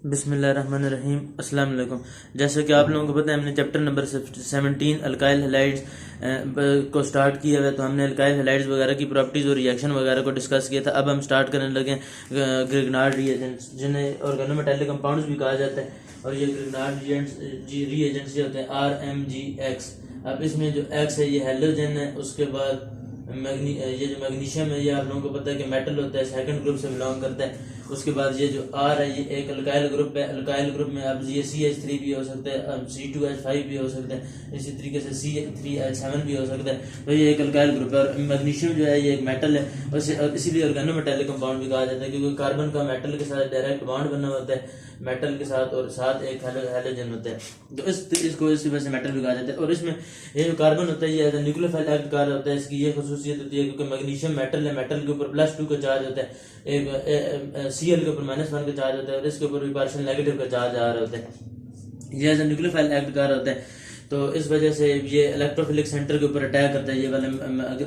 बिस्मिल्लाहिर्रहमानिर्रहीम। अस्सलाम वालेकुम। जैसे कि आप लोगों को पता है, हमने चैप्टर नंबर 17 अल्काइल हैलाइड्स को स्टार्ट किया हुआ है। तो हमने अल्काइल हैलाइड्स वगैरह की प्रॉपर्टीज़ और रिएक्शन वगैरह को डिस्कस किया था। अब हम स्टार्ट करने लगे ग्रिग्नार्ड रिएजेंट्स, जिन्हें ऑर्गेनोमेटालिक कंपाउंड्स भी कहा जाता है। और ये ग्रिग्नार्ड रिएजेंट्स जो होते हैं RMgX। अब इसमें जो X है ये हेलोजन है। उसके बाद ये जो मैग्नीशियम है ये आप लोगों को पता है कि मेटल होता है, सेकंड ग्रुप से बिलोंग करता है। उसके बाद ये जो R है ये एक अल्काइल ग्रुप है। अल्काइल ग्रुप में अब ये CH3 भी हो सकता है, अब C2H5 भी हो सकता है, इसी तरीके से C3H7 भी हो सकता है। तो ये एक अल्काइल ग्रुप है। और मैग्नीशियम जो है ये एक मेटल है, और इसीलिए ऑर्गेनोमेटालिक कंपाउंड भी कहा जाता है, क्योंकि कार्बन का मेटल के साथ डायरेक्ट बॉन्ड बना होता है मेटल के साथ, और साथ एक हैलोजन होता है। तो इसको इसी वजह से मेटल भी कहा जाता है। और इसमें ये जो कार्बन होता है ये न्यूक्लियोफाइल एक्ट कहा होता है। इसकी ये खसूसियत होती है क्योंकि मैग्नीशियम मेटल है, मेटल के ऊपर +2 का चार्ज होता है, एक Cl के ऊपर -1 का चार्ज होता है, और इसके ऊपर भी पार्शियल नेगेटिव का चार्ज आ रहा होता है। ये न्यूक्लियोफाइल एक्ट कहा होता है। तो इस वजह से ये इलेक्ट्रोफिलिक सेंटर के ऊपर अटैक करता है ये वाले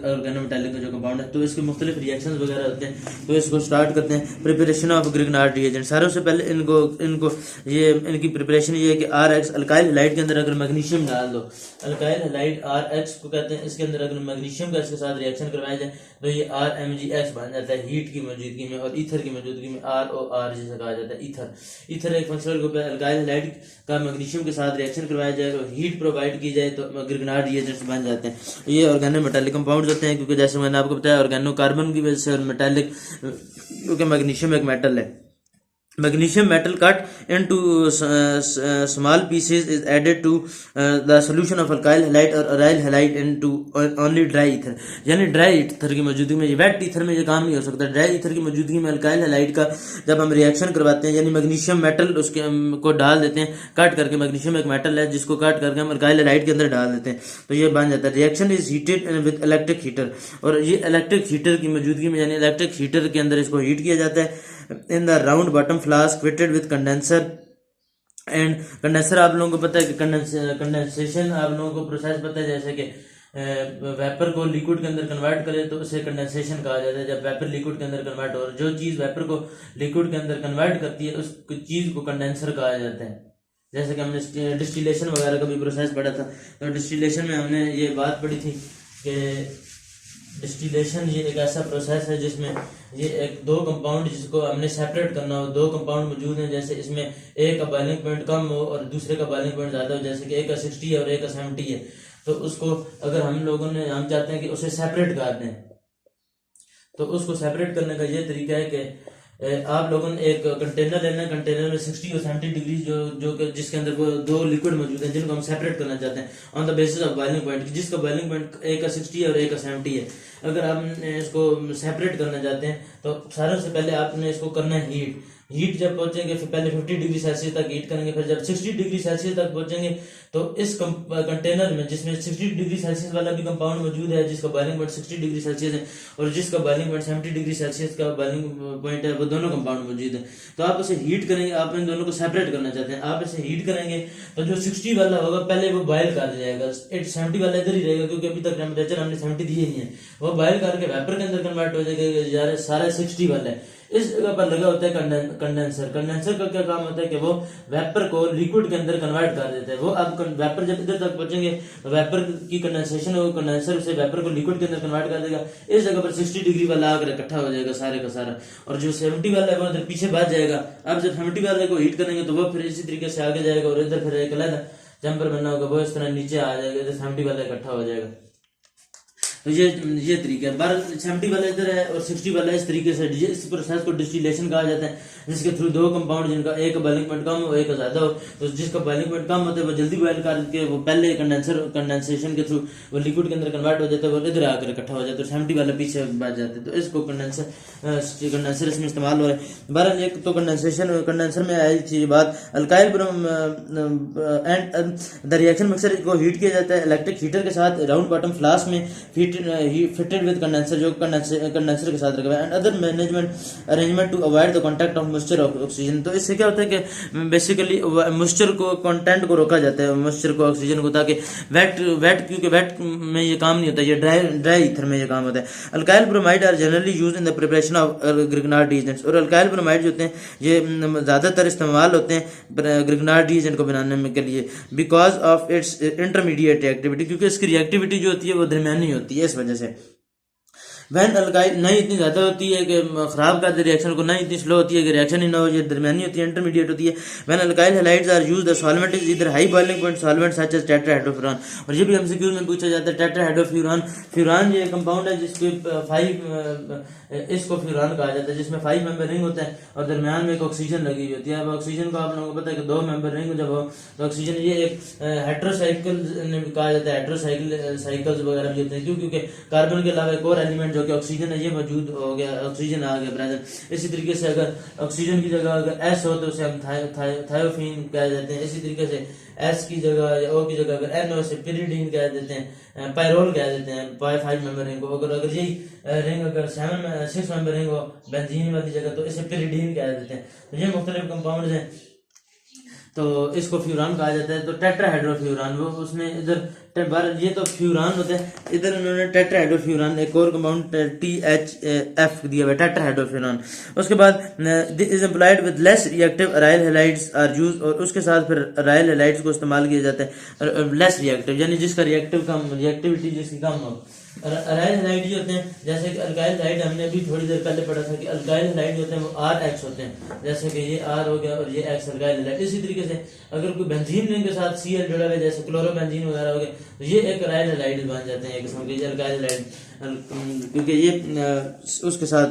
ऑर्गेनोमेटालिक का जो कंपाउंड है। तो इसके मुख्तलिफ रिएक्शंस वगैरह होते हैं। तो इसको स्टार्ट करते हैं। Preparation of Grignard reagent. सारों से पहले इनको ये इनकी प्रिपरेशन ये है कि RX अल्काइल हैलाइड के अंदर अगर मैग्नीशियम डाल दो, अल्काइल हैलाइड RX को कहते हैं, इसके अंदर अगर मैग्नीशियम का इसके साथ रिएक्शन करवाया जाए तो ये RMgX बन जाता है हीट की मौजूदगी में, और ईथर की मौजूदगी में ROR जिसे कहा जाता है ईथर। ईथर एक फंक्शनल ग्रुप है। अल्काइल हैलाइड का मैग्नीशियम के साथ रिएक्शन करवाया जाए और हीट प्रोवाइड की जाए तो ग्रिग्नार्ड रिएजेंट्स बन जाते हैं। ये ऑर्गेनोमेटालिक कंपाउंड्स होते हैं, क्योंकि जैसे मैंने आपको बताया ऑर्गेनो कार्बन की वजह से, और मेटालिक क्योंकि मैग्नीशियम एक मेटल है। Magnesium metal cut into small pieces is added to the solution of alkyl halide or aryl halide into only dry ether। यानी ड्राई ईथर की मौजूदगी में, वेट ईथर में ये काम नहीं हो सकता। ड्राई ईथर की मौजूदगी में अल्काइल हैलाइड का जब हम रिएक्शन करवाते हैं, यानी मैग्नीशियम मेटल उसके को डाल देते हैं कट करके। मैग्नीशियम एक मेटल है जिसको कट करके हम अल्काइल हैलाइड के अंदर डाल देते हैं, तो ये बन जाता है। Reaction is heated with electric heater, और ये इलेक्ट्रिक हीटर की मौजूदगी में, यानी इलेक्ट्रिक हीटर के अंदर इसको हीट किया जाता है in the round bottom flask fitted with condenser. And condenser आप लोगों को पता है कि कंडेंसेशन आप लोगों को प्रोसेस पता है, जैसे कि वेपर को लिक्विड के अंदर कन्वर्ट करे तो उसे कंडेंसेशन कहा जाता है। जब वेपर लिक्विड के अंदर कन्वर्ट हो, जो चीज वेपर को लिक्विड के अंदर कन्वर्ट करती है उस चीज को कंडेंसर कहा जाता है। जैसे कि हमने डिस्टिलेशन वगैरह का भी प्रोसेस पढ़ा था, तो डिस्टिलेशन में हमने ये बात पढ़ी थी कि डिस्टिलेशन ये एक ऐसा प्रोसेस है जिसमें ये एक दो कंपाउंड जिसको हमने सेपरेट करना हो, दो कंपाउंड मौजूद हैं, जैसे इसमें एक का बॉइलिंग पॉइंट कम हो और दूसरे का बॉइलिंग पॉइंट ज्यादा हो, जैसे कि एक का 60 है और एक का 70 है। तो उसको अगर हम चाहते हैं कि उसे सेपरेट कर दें, तो उसको सेपरेट करने का ये तरीका है कि आप लोगों ने एक कंटेनर लेना है, कंटेनर में 60 और 70 डिग्री जो जिसके अंदर वो दो लिक्विड मौजूद हैं जिनको हम सेपरेट करना चाहते हैं on the basis of boiling point, जिसका बॉइलिंग पॉइंट एक का 60 है और एक का 70 है। अगर आप इसको सेपरेट करना चाहते हैं तो सारों से पहले आपने इसको करना है हीट जब पहुंचेंगे फिर पहले 50 डिग्री सेल्सियस तक हीट करेंगे, फिर जब 60 डिग्री सेल्सियस तक पहुंचेंगे तो इस कंटेनर में जिसमें 60 डिग्री सेल्सियस वाला भी कंपाउंड मौजूद है जिसका बॉइलिंग पॉइंट 60 डिग्री सेल्सियस है, और जिसका बॉइलिंग पॉइंट 70 डिग्री सेल्सियस का बॉइलिंग पॉइंट है, वो दोनों कंपाउंड मौजूद है। तो आप इसे हीट करेंगे, आप इन दोनों को सेपरेट करना चाहते हैं, आप इसे हीट करेंगे तो जो 60 वाला होगा पहले वो बॉयल कर जाएगा, 70 वाला इधर ही रहेगा क्योंकि अभी तक टेम्परेचर हमने 70 दिए नहीं है, वो बॉयल करके वेपर के अंदर कन्वर्ट हो जाएगा, सारा 60 वाला है। इस जगह पर लगा होता है कंडेंसर। कंडेंसर का क्या काम होता है कि वो वेपर को लिक्विड के अंदर कन्वर्ट कर देता है। वो अब वेपर जब इधर तक पहुंचेंगे तो वेपर की कंडेंसेशन होगी, कंडेंसर से वेपर को लिक्विड के अंदर कन्वर्ट कर देगा। इस जगह पर 60 डिग्री वाला आकर इकट्ठा हो जाएगा सारे का सारा, और जो 70 वाला है वो इधर पीछे भाग जाएगा। अब जब 70 वाले को हीट करेंगे तो वो फिर इसी तरीके से आगे जाएगा, और इधर फिर एक अलग चैम्बर बनना होगा, वो इस तरह नीचे आ जाएगा, इधर 70 वाला इकट्ठा हो जाएगा। तो ये तरीका है। 70 वाला इधर है और 60 वाला इस तरीके से, इस प्रोसेस को डिस्टिलेशन कहा जाता है, जिसके थ्रू दो कंपाउंड जिनका एक का बॉइलिंग पॉइंट कम हो एक का ज्यादा हो, तो जिसका बॉइलिंग पॉइंट कम होता है वो जल्दी बॉइल करके वो पहले कंडेंसेशन के थ्रू वो लिक्विड के अंदर कन्वर्ट हो जाता है, वो इधर आकर इकट्ठा हो जाता है, 70 वाला पीछे बच जाता है। तो इसको कंडेंसर इसमें इस्तेमाल हो रहा है। बहरहाल एक तो कंडेंसर में आई थी बात alkyl and the reaction mixer को हीट किया जाता है इलेक्ट्रिक हीटर के साथ राउंड बॉटम फ्लास्क में फीट फिटेड विद कंडेंसर, जो कंडेंसर के साथ रखा हुआ है, and other management arrangement to avoid the contact of moisture oxygen. तो इससे क्या होता है कि बेसिकली मॉइस्चर को कंटेंट को रोका जाता है, मॉइस्चर को ऑक्सीजन को, ताकि वेट क्योंकि वेट में ये काम नहीं होता, ये ड्राई ईथर में ये काम होता है। Alkyl bromide are generally used in the preparation of Grignard agents, और अल्काइल ब्रोमाइड जो होते हैं ये ज़्यादातर इस्तेमाल होते हैं ग्रिग्नार्ड एजेंट को बनाने में के लिए, because of its intermediate reactivity, क्योंकि इसकी रिएक्टिविटी जो होती है वो दरमियानी होती है, इस वजह से। वैन अल्काइल ना इतनी ज़्यादा होती है कि ख़राब कर दे रिएक्शन को, ना इतनी स्लो होती है कि रिएक्शन ही ना हो, ये दरमियानी होती है, इंटरमीडिएट होती है। When alkyl halides are used the solvent is इधर high boiling point solvent such as tetrahydrofuran, और ये भी एमसीक्यू में पूछा जाता है। टेट्राहाइड्रोफ्यूरान, फ्यूरान ये कंपाउंड है जिसके 5 इसको फ्यूरान कहा जाता है, जिसमें 5 मेंबर रिंग होते हैं और दरमियान में एक ऑक्सीजन लगी हुई होती है। अब ऑक्सीजन को आप लोगों को पता है कि 2 मेंबर रिंग जब हो तो ऑक्सीजन ये एक हेट्रोसाइकिल कहा जाता है, हेट्रोसाइकिल्स वगैरह भी होते हैं, क्यों? क्योंकि कार्बन के अलावा एक और एलिमेंट जो कि ऑक्सीजन है ये मौजूद हो गया, ऑक्सीजन आ गया प्रेजेंट। इसी तरीके से अगर ऑक्सीजन की जगह अगर एस हो तो उसे हम थायोफीन कह देते हैं। इसी तरीके से एस की जगह या ओ की जगह अगर एन हो से पिरिडीन कह देते हैं, पायरोल कह देते हैं 5 मेंबर रिंग को। अगर यही रिंग अगर 6 मेंबर रिंग हो बेंजीन वाली जगह तो इसे पिरिडीन कह देते हैं। तो ये मुख्तलिफ कंपाउंड हैं, तो इसको फ्यूरान कहा जाता है। तो टेट्राहाइड्रोफ्यूरान वो उसमें इधर ये तो फ्यूरान होता है, इधर उन्होंने टेट्राहाइड्रोफ्यूरान एक और कंपाउंड THF दिया हुआ है, टेट्राहाइड्रोफ्यूरान। उसके बाद is employed with less reactive aryl halides are use, और उसके साथ फिर अराइल हैलाइड्स को इस्तेमाल किया जाता है लेस रिएक्टिव, यानी जिसका रिएक्टिविटी जिसकी कम हो। अराइल हैलाइड जो होते हैं, जैसे कि अल्काइल हैलाइड हमने अभी थोड़ी देर पहले पढ़ा था कि अल्काइल हैलाइड होते हैं वो RH होते हैं, जैसे कि ये R हो गया और ये X अल्काइल हैलाइड। इसी तरीके से अगर कोई बेंजीन रिंग के साथ Cl जुड़ा हुआ है जैसे क्लोरोबेंजीन वगैरह हो गया तो ये एक अराइल हैलाइड बन जाते हैं, एक किस्म के अल्काइल हैलाइड, क्योंकि ये उसके साथ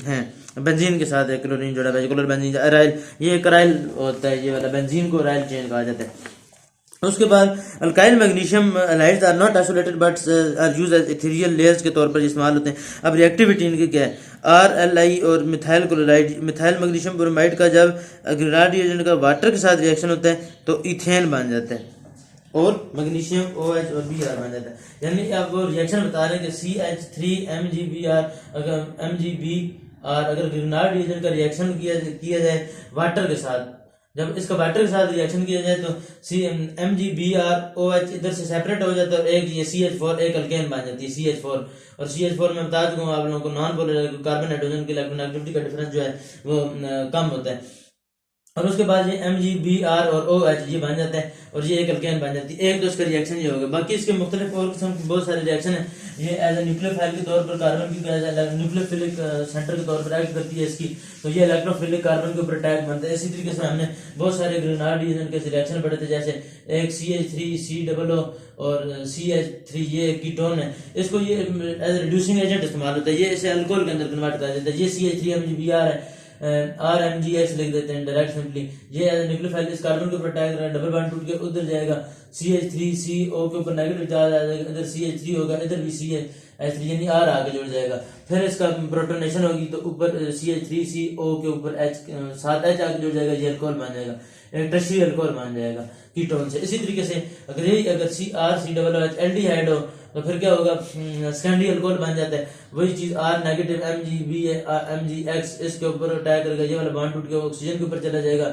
हैं बेंजीन के साथ है क्लोरीन जुड़ा हुआ है, क्लोरोबेंजीन अराइल, ये एक अराइल होता है, ये वाला बेंजीन को अराइल चेन कहा जाता है। उसके बाद alkyl magnesium halides are not isolated but are used as ethereal layers के तौर पर इस्तेमाल होते हैं। अब रिएक्टिविटी इनकी क्या है? RLI और methyl chloride, methyl magnesium bromide का जब ग्रिग्नार्ड रिएजेंट का वाटर के साथ रिएक्शन होता है तो इथेन बन जाता है और मैग्नीशियम OH और Br बन जाता है। यानी आप वो रिएक्शन बता रहे हैं कि CH3MgBr अगर ग्रिग्नार्ड रिएजेंट का रिएक्शन किया जाए वाटर के साथ, जब इसका वाटर के साथ रिएक्शन किया जाए तो MgBrOH इधर से सेपरेट हो जाता है और एक ये CH4 एक अल्केन बन जाती है CH4, और CH4 में बता दूं आप लोगों को नॉन पोलर कार्बन नाइट्रोजन की इलेक्ट्रोनेगेटिविटी का डिफरेंस जो है वो कम होता है, और उसके बाद ये MgBr और OH ये बन जाता है और ये एक अल्केन बन जाती है। एक तो इसका रिएक्शन ये होगा, बाकी इसके मुख्तलिफ और किस्म के बहुत सारे रिएक्शन है। ये एज ए न्यूक्लियोफाइल के तौर पर कार्बन की न्यूक्लियोफिलिक सेंटर के तौर पर एक्ट करती है इसकी, तो ये इलेक्ट्रोफिलिक कार्बन के ऊपर अटैक बनता है। इसी तरीके से हमने बहुत सारे ग्रिग्नार्ड रिएजेंट के रिएक्शन पढ़े थे, जैसे एक CH3COO और CH3 ये कीटोन है, इसको ये एज रिड्यूसिंग एजेंट इस्तेमाल होता है, ये इसे अल्कोहल के अंदर कन्वर्ट कर देता है। ये CH3MgBr है, RMgH लिख देते हैं डायरेक्ट सिंपली, ये एज न्यूक्लियोफाइल इस कार्बन के ऊपर अटैक कर रहा है, डबल बॉन्ड टूट के उधर जाएगा, CH3CO के ऊपर नेगेटिव चार्ज आ जाएगा, इधर CH3 होगा, इधर भी CH3 यानी R आगे जुड़ जाएगा। फिर इसका प्रोटोनेशन होगी तो ऊपर CH3CO के ऊपर साथ H आगे जुड़ जाएगा, ये अल्कोहल बन जाएगा, एक टर्शियरी अल्कोहल बन जाएगा कीटोन से। इसी तरीके से अगर CrCOOH एल्डिहाइड हो तो फिर क्या होगा? सेकेंडरी अल्कोहल बन जाता है। वही चीज R नेगेटिव MgX इसके ऊपर अटैक करेगा, ये वाला बॉन्ड टूट के ऑक्सीजन के ऊपर चला जाएगा,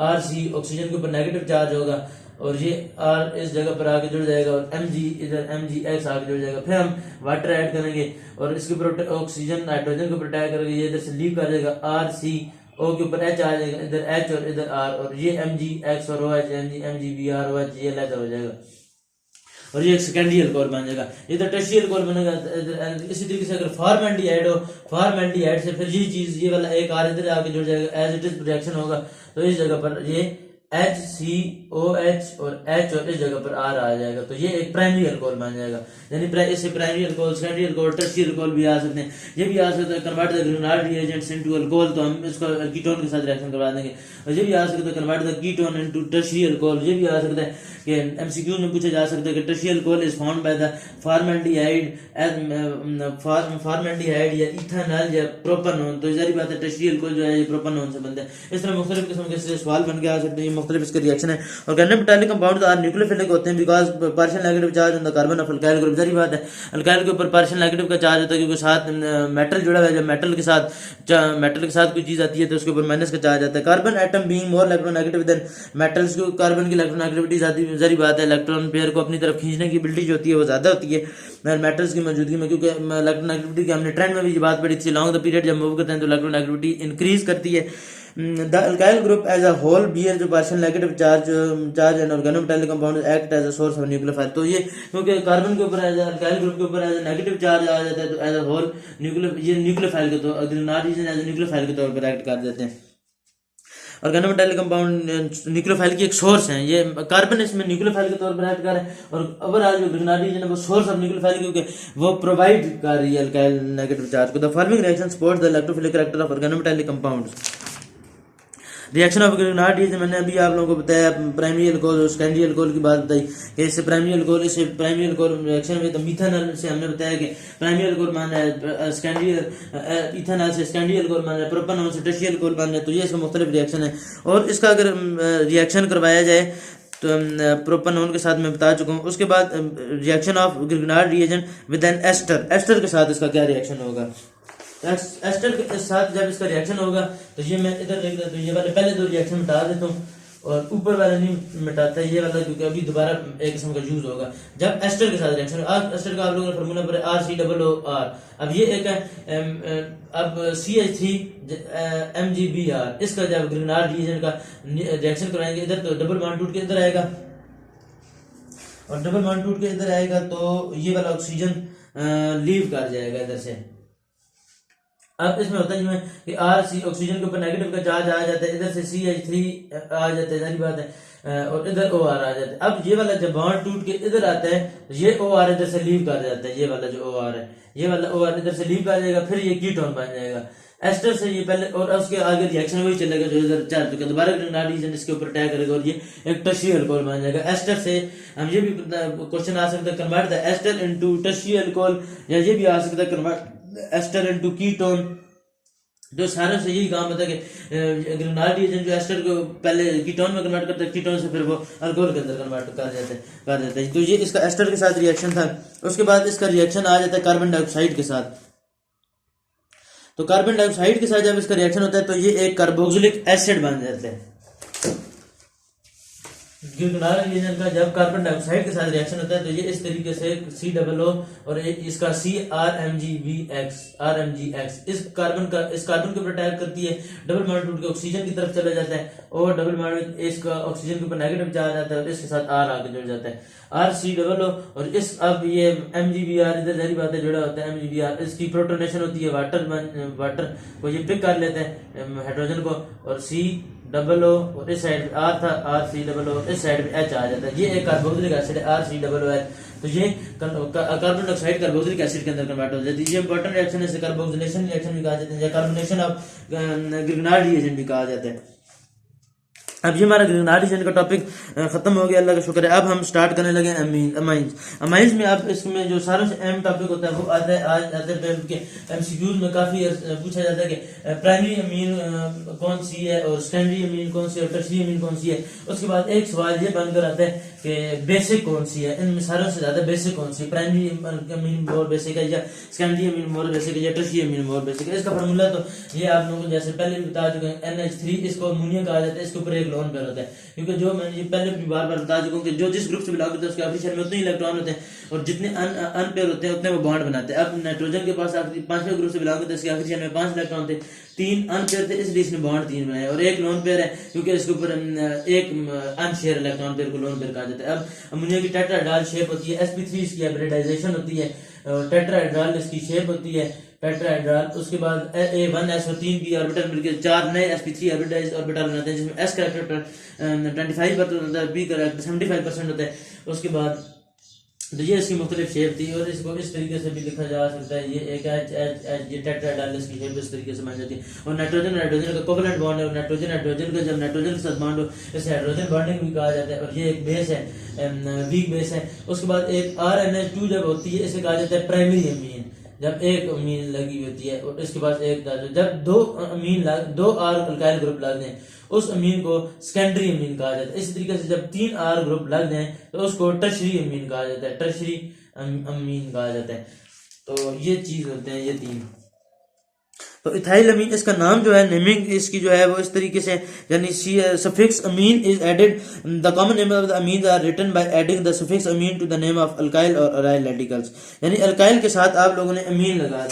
RC ऑक्सीजन के ऊपर नेगेटिव चार्ज होगा और ये R इस जगह पर आके जुड़ जाएगा और Mg इधर MgX आके जुड़ जाएगा। फिर हम वाटर ऐड करेंगे और इसके ऊपर ऑक्सीजन नाइट्रोजन के ऊपर अटैक करेंगे, ये इधर से लीव कर जाएगा, RCO के ऊपर H आ जाएगा, इधर H और इधर R, और ये MgX और OH MgBr OH ये अलग हो जाएगा और ये एक सेकेंडरी अल्कोहल बन जाएगा, इधर टर्शियरी अल्कोहल बनेगा। इसी तरीके से अगर फॉर्मल्डिहाइड हो, फॉर्मल्डिहाइड से फिर ये चीज ये वाला एक R इधर आके जुड़ जाएगा, एज इट इज रिएक्शन होगा तो इस जगह पर ये HCOH और H और इस जगह पर R आ जाएगा, तो ये एक प्राइमरी अल्कोहल बन जाएगा। यानी इससे primary alcohol, secondary alcohol, tertiary alcohol भी आ सकते हैं। ये भी आ सकता है convert the Grignard reagents into alcohol, तो हम इसको कीटोन के साथ रिएक्शन करवा देंगे। और ये भी आ सकता है convert the ketone into tertiary alcohol, ये भी आ सकता है कि MCQ में पूछा जा सकता है कि tertiary alcohol is found by the formaldehyde या इथेनॉल या प्रोपेनॉन, तो जारी बात है टर्शियरी अल्कोहल जो है ये प्रोपेनॉन से बनता है। इस तरह मुख्तलिफ किस्म के सवाल बन के आ सकते हैं। मुख्तलिफ इसके रिएक्शन है। Organometallic compound are nucleophilic होते हैं because partial negative charge on the carbon of alkyl group. सारी बात है, अल्काइल के ऊपर पार्शियल नेगेटिव का चार्ज होता है क्योंकि साथ मेटल जुड़ा हुआ है। जब मेटल के साथ कोई चीज आती है तो उसके ऊपर माइनस का चार्ज आता है। Carbon atom being more electronegative than metals, को कार्बन की इलेक्ट्रोनेगेटिविटी ज्यादा, सारी बात है, इलेक्ट्रॉन पेयर को अपनी तरफ खींचने की एबिलिटी जो होती है वो ज्यादा होती है मेटल्स की मौजूदगी में, क्योंकि इलेक्ट्रोनेगेटिविटी की हमने ट्रेंड में भी ये बात पढ़ी थी। लॉन्ग द पीरियड जब मूव करते हैं तो इलेक्ट्रोनेगेटिविटी इंक्रीज करती है। The alkyl group as a whole bear जो partial negative charge and organometallic compound act as a source of nucleophile. तो ये क्योंकि कार्बन के ऊपर एज अल्काइल ग्रुप के ऊपर एज अ नेगेटिव चार्ज आ जाता है तो एज अ होल न्यूक्लियोफाइल के तो ग्रेनाड रीजन एज अ न्यूक्लियोफाइल के तौर पर एक्ट कर देते हैं। ऑर्गेनोमेटालिक कंपाउंड न्यूक्लियोफाइल की एक सोर्स है, ये कार्बन इसमें न्यूक्लियोफाइल के तौर पर एक्ट कर रहा है और ओवरऑल जो ग्रेनाड रीजन है वो सोर्स ऑफ न्यूक्लियोफाइल क्योंकि वो प्रोवाइड कर रही है अल्काइल नेगेटिव चार्ज को। The following reaction support the electrophilic character of organometallic compounds. Reaction of Grignard reagent मैंने अभी आप लोगों को बताया, प्राइमरी अल्कोहल और सेकेंडरी अल्कोहल की बात बताई कि इससे प्राइमरी अल्कोहल रिएक्शन में तो मीथेनॉल से हमने बताया कि प्राइमरी अल्कोहल मान रहा है, सेकेंडरी इथेनॉल से सेकेंडरी अल्कोहल मान रहा है, प्रोपेनॉल से टर्शियरी अल्कोहल मान रहा है। तो ये इसका मुख्तलिफ रिएक्शन है और इसका अगर रिएक्शन करवाया जाए तो प्रोपेनॉल के साथ मैं बता चुका हूँ। उसके बाद reaction of Grignard reagent with an ester के साथ इसका क्या रिएक्शन होगा। एस्टर के साथ जब इसका रिएक्शन होगा तो ये मैं इधर लिख देता हूँ, ये वाले पहले दो रिएक्शन मिटा देता हूँ और ऊपर वाला नहीं मिटाता ये वाला क्योंकि अभी दोबारा एक किस्म का यूज होगा। जब एस्टर के साथ रिएक्शन, एस्टर का आप लोगों ने फार्मूला पर RCOOR, अब ये एक है अब CH3MgBr, इसका जब ग्रेनाड रीजन का रिएक्शन कराएंगे इधर तो डबल बॉन्ड टूट के इधर आएगा और डबल बॉन्ड टूट के इधर आएगा तो ये वाला ऑक्सीजन लीव कर जाएगा इधर से। अब इसमें होता है कि RC ऑक्सीजन के ऊपर नेगेटिव का चार्ज आ जाता है, इधर से CH3 आ जाता है, सारी बात है, और इधर OR आ जाता है। अब ये वाला जब बॉन्ड टूट के इधर आता है तो ये OR इधर से लीव कर जाता है, ये वाला जो OR है ये वाला OR इधर से लीव कर जाएगा, फिर ये कीटोन बन जाएगा एस्टर से ये पहले और उसके आगे रिएक्शन वही चलेगा जो इधर चार चुका, दोबारा ग्रेनाड रीजन इसके ऊपर अटैक करेगा और ये एक टर्शियरी अल्कोहल बन जाएगा। एस्टर से हम ये भी क्वेश्चन आ सकता है convert the ester into tertiary alcohol, या ये भी आ सकता है कन्वर्ट एस्टर इनटू कीटोन। जो सारे से यही काम होता है कि ग्रेनाड रीजन जो एस्टर को पहले कीटोन में कन्वर्ट करता है, कीटोन से फिर वो अल्कोहल के अंदर कन्वर्ट कर देता है। तो ये इसका एस्टर के साथ रिएक्शन था। उसके बाद इसका रिएक्शन आ जाता है कार्बन डाइऑक्साइड के साथ। तो कार्बन डाइऑक्साइड के साथ जब इसका रिएक्शन होता है तो ये एक कार्बोक्सिलिक एसिड बन जाता है। ग्रेनाड रीजन का जब कार्बन डाइऑक्साइड के साथ रिएक्शन होता है तो ये इस तरीके से COO और इसका RMGX इस कार्बन के ऊपर अटैक करती है, डबल बॉन्ड टूट के ऑक्सीजन की तरफ चला जाता है और डबल बॉन्ड इसका ऑक्सीजन के ऊपर नेगेटिव चार्ज आता है और इसके साथ R आगे जुड़ जाता है RCOO और इस अब ये MgBr इधर जारी बात है जुड़ा होता है MgBr, इसकी प्रोटोनेशन होती है वाटर को ये पिक कर लेते हैं हाइड्रोजन को और COO और इस साइड R था RCOO इस साइड में H आ जाता है, ये एक कार्बोक्सिलिक एसिड है RCOOH। तो ये कार्बन डाइऑक्साइड कार्बोक्सिलिक एसिड के अंदर कन्वर्ट हो जाती है। ये इंपॉर्टेंट रिएक्शन है, इसे कार्बोक्सिलेशन रिएक्शन भी कहा जाता है या कार्बोनेशन ऑफ ग्रेनाड रीजन भी कहा जाता है। अब ये हमारा ग्रेनाड रीजन का टॉपिक खत्म हो गया, अल्लाह का शुक्र है। अब हम स्टार्ट करने लगे अमाइंस में। अब इसमें जो सारों से अहम टॉपिक होता है वो आता है आज के MCQs में काफी पूछा जाता है कि प्राइमरी अमीन कौन सी है और सेकेंडरी अमीन कौन सी है और टर्शियरी अमीन कौन सी है। उसके बाद एक सवाल ये बनकर आता है कि बेसिक कौन सी है, इनमें सारों से ज्यादा बेसिक कौन सी, प्राइमरी अमीन मोर बेसिक है या सेकेंडरी अमीन मोर बेसिक है या टर्शियरी अमीन मोर बेसिक है। इसका फार्मूला तो ये आप लोगों को जैसे पहले भी बता चुके हैं, NH3 इसको अमोनिया कहा जाता है, इसके ऊपर एक लोन पेयर होता है क्योंकि जो मैंने ये पहले भी बार बता चुका हूँ कि जो जिस ग्रुप से बिलोंग करते हैं उसके ऑक्सीजन में उतने ही इलेक्ट्रॉन होते हैं और जितने अनपेयर होते हैं उतने वो बॉन्ड बनाते हैं। अब नाइट्रोजन के पास पांचवें ग्रुप से बिलोंग करते हैं, इसके ऑक्सीजन में 5 इलेक्ट्रॉन थे, 3 अनपेयर थे, इसलिए इसने बॉन्ड 3 बनाए और एक लोन पेयर है क्योंकि इसके ऊपर एक अनशेयर इलेक्ट्रॉन पेयर को लोन पेयर कहा जाता है। अब अमोनिया की टेट्राहेड्रल शेप होती है, sp3 इसकी हाइब्रिडाइजेशन होती है, टेट्राहेड्रल इसकी शेप होती है टेट्राहेड्रल। उसके बाद A1SO3 की ऑर्बिटल मिलकर 4 नए sp3 हाइब्रिडाइज्ड ऑर्बिटल बनाते हैं जिसमें s कैरेक्टर 25% होता है, b कैरेक्टर 75% होता है। उसके बाद तो ये इसकी मुख्तलिफ शेप थी और इसको इस तरीके से भी लिखा जा सकता है, ये एक ये टेट्राहेड्रल इसकी शेप इस तरीके से बन जाती है। और नाइट्रोजन हाइड्रोजन का कोवलेंट बॉन्ड है और नाइट्रोजन हाइड्रोजन का जब नाइट्रोजन के साथ बॉन्ड हो इसे हाइड्रोजन बॉन्डिंग भी कहा जाता है और ये एक बेस है, वीक बेस है। उसके बाद एक RNH2 जब होती है इसे कहा जाता है प्राइमरी अमीन, जब एक अमीन लगी होती है और इसके पास एक जब दो आर अल्काइल ग्रुप लग जाए उस अमीन को सेकेंडरी अमीन कहा जाता है। इसी तरीके से जब 3 आर ग्रुप लग जाए तो उसको टर्शरी अमीन कहा जाता है, टर्शरी अमीन कहा जाता है। तो ये चीज होते हैं ये 3। तो इथाइल अमीन इसका नाम जो है नेमिंग इसकी जो है वो इस तरीके से यानी suffix amine is added, the common name of the amines are written by adding the suffix amine to the name of alkyl और अराइल रेडिकल्स। यानी अल्काइल के साथ आप लोगों ने अमीन लगा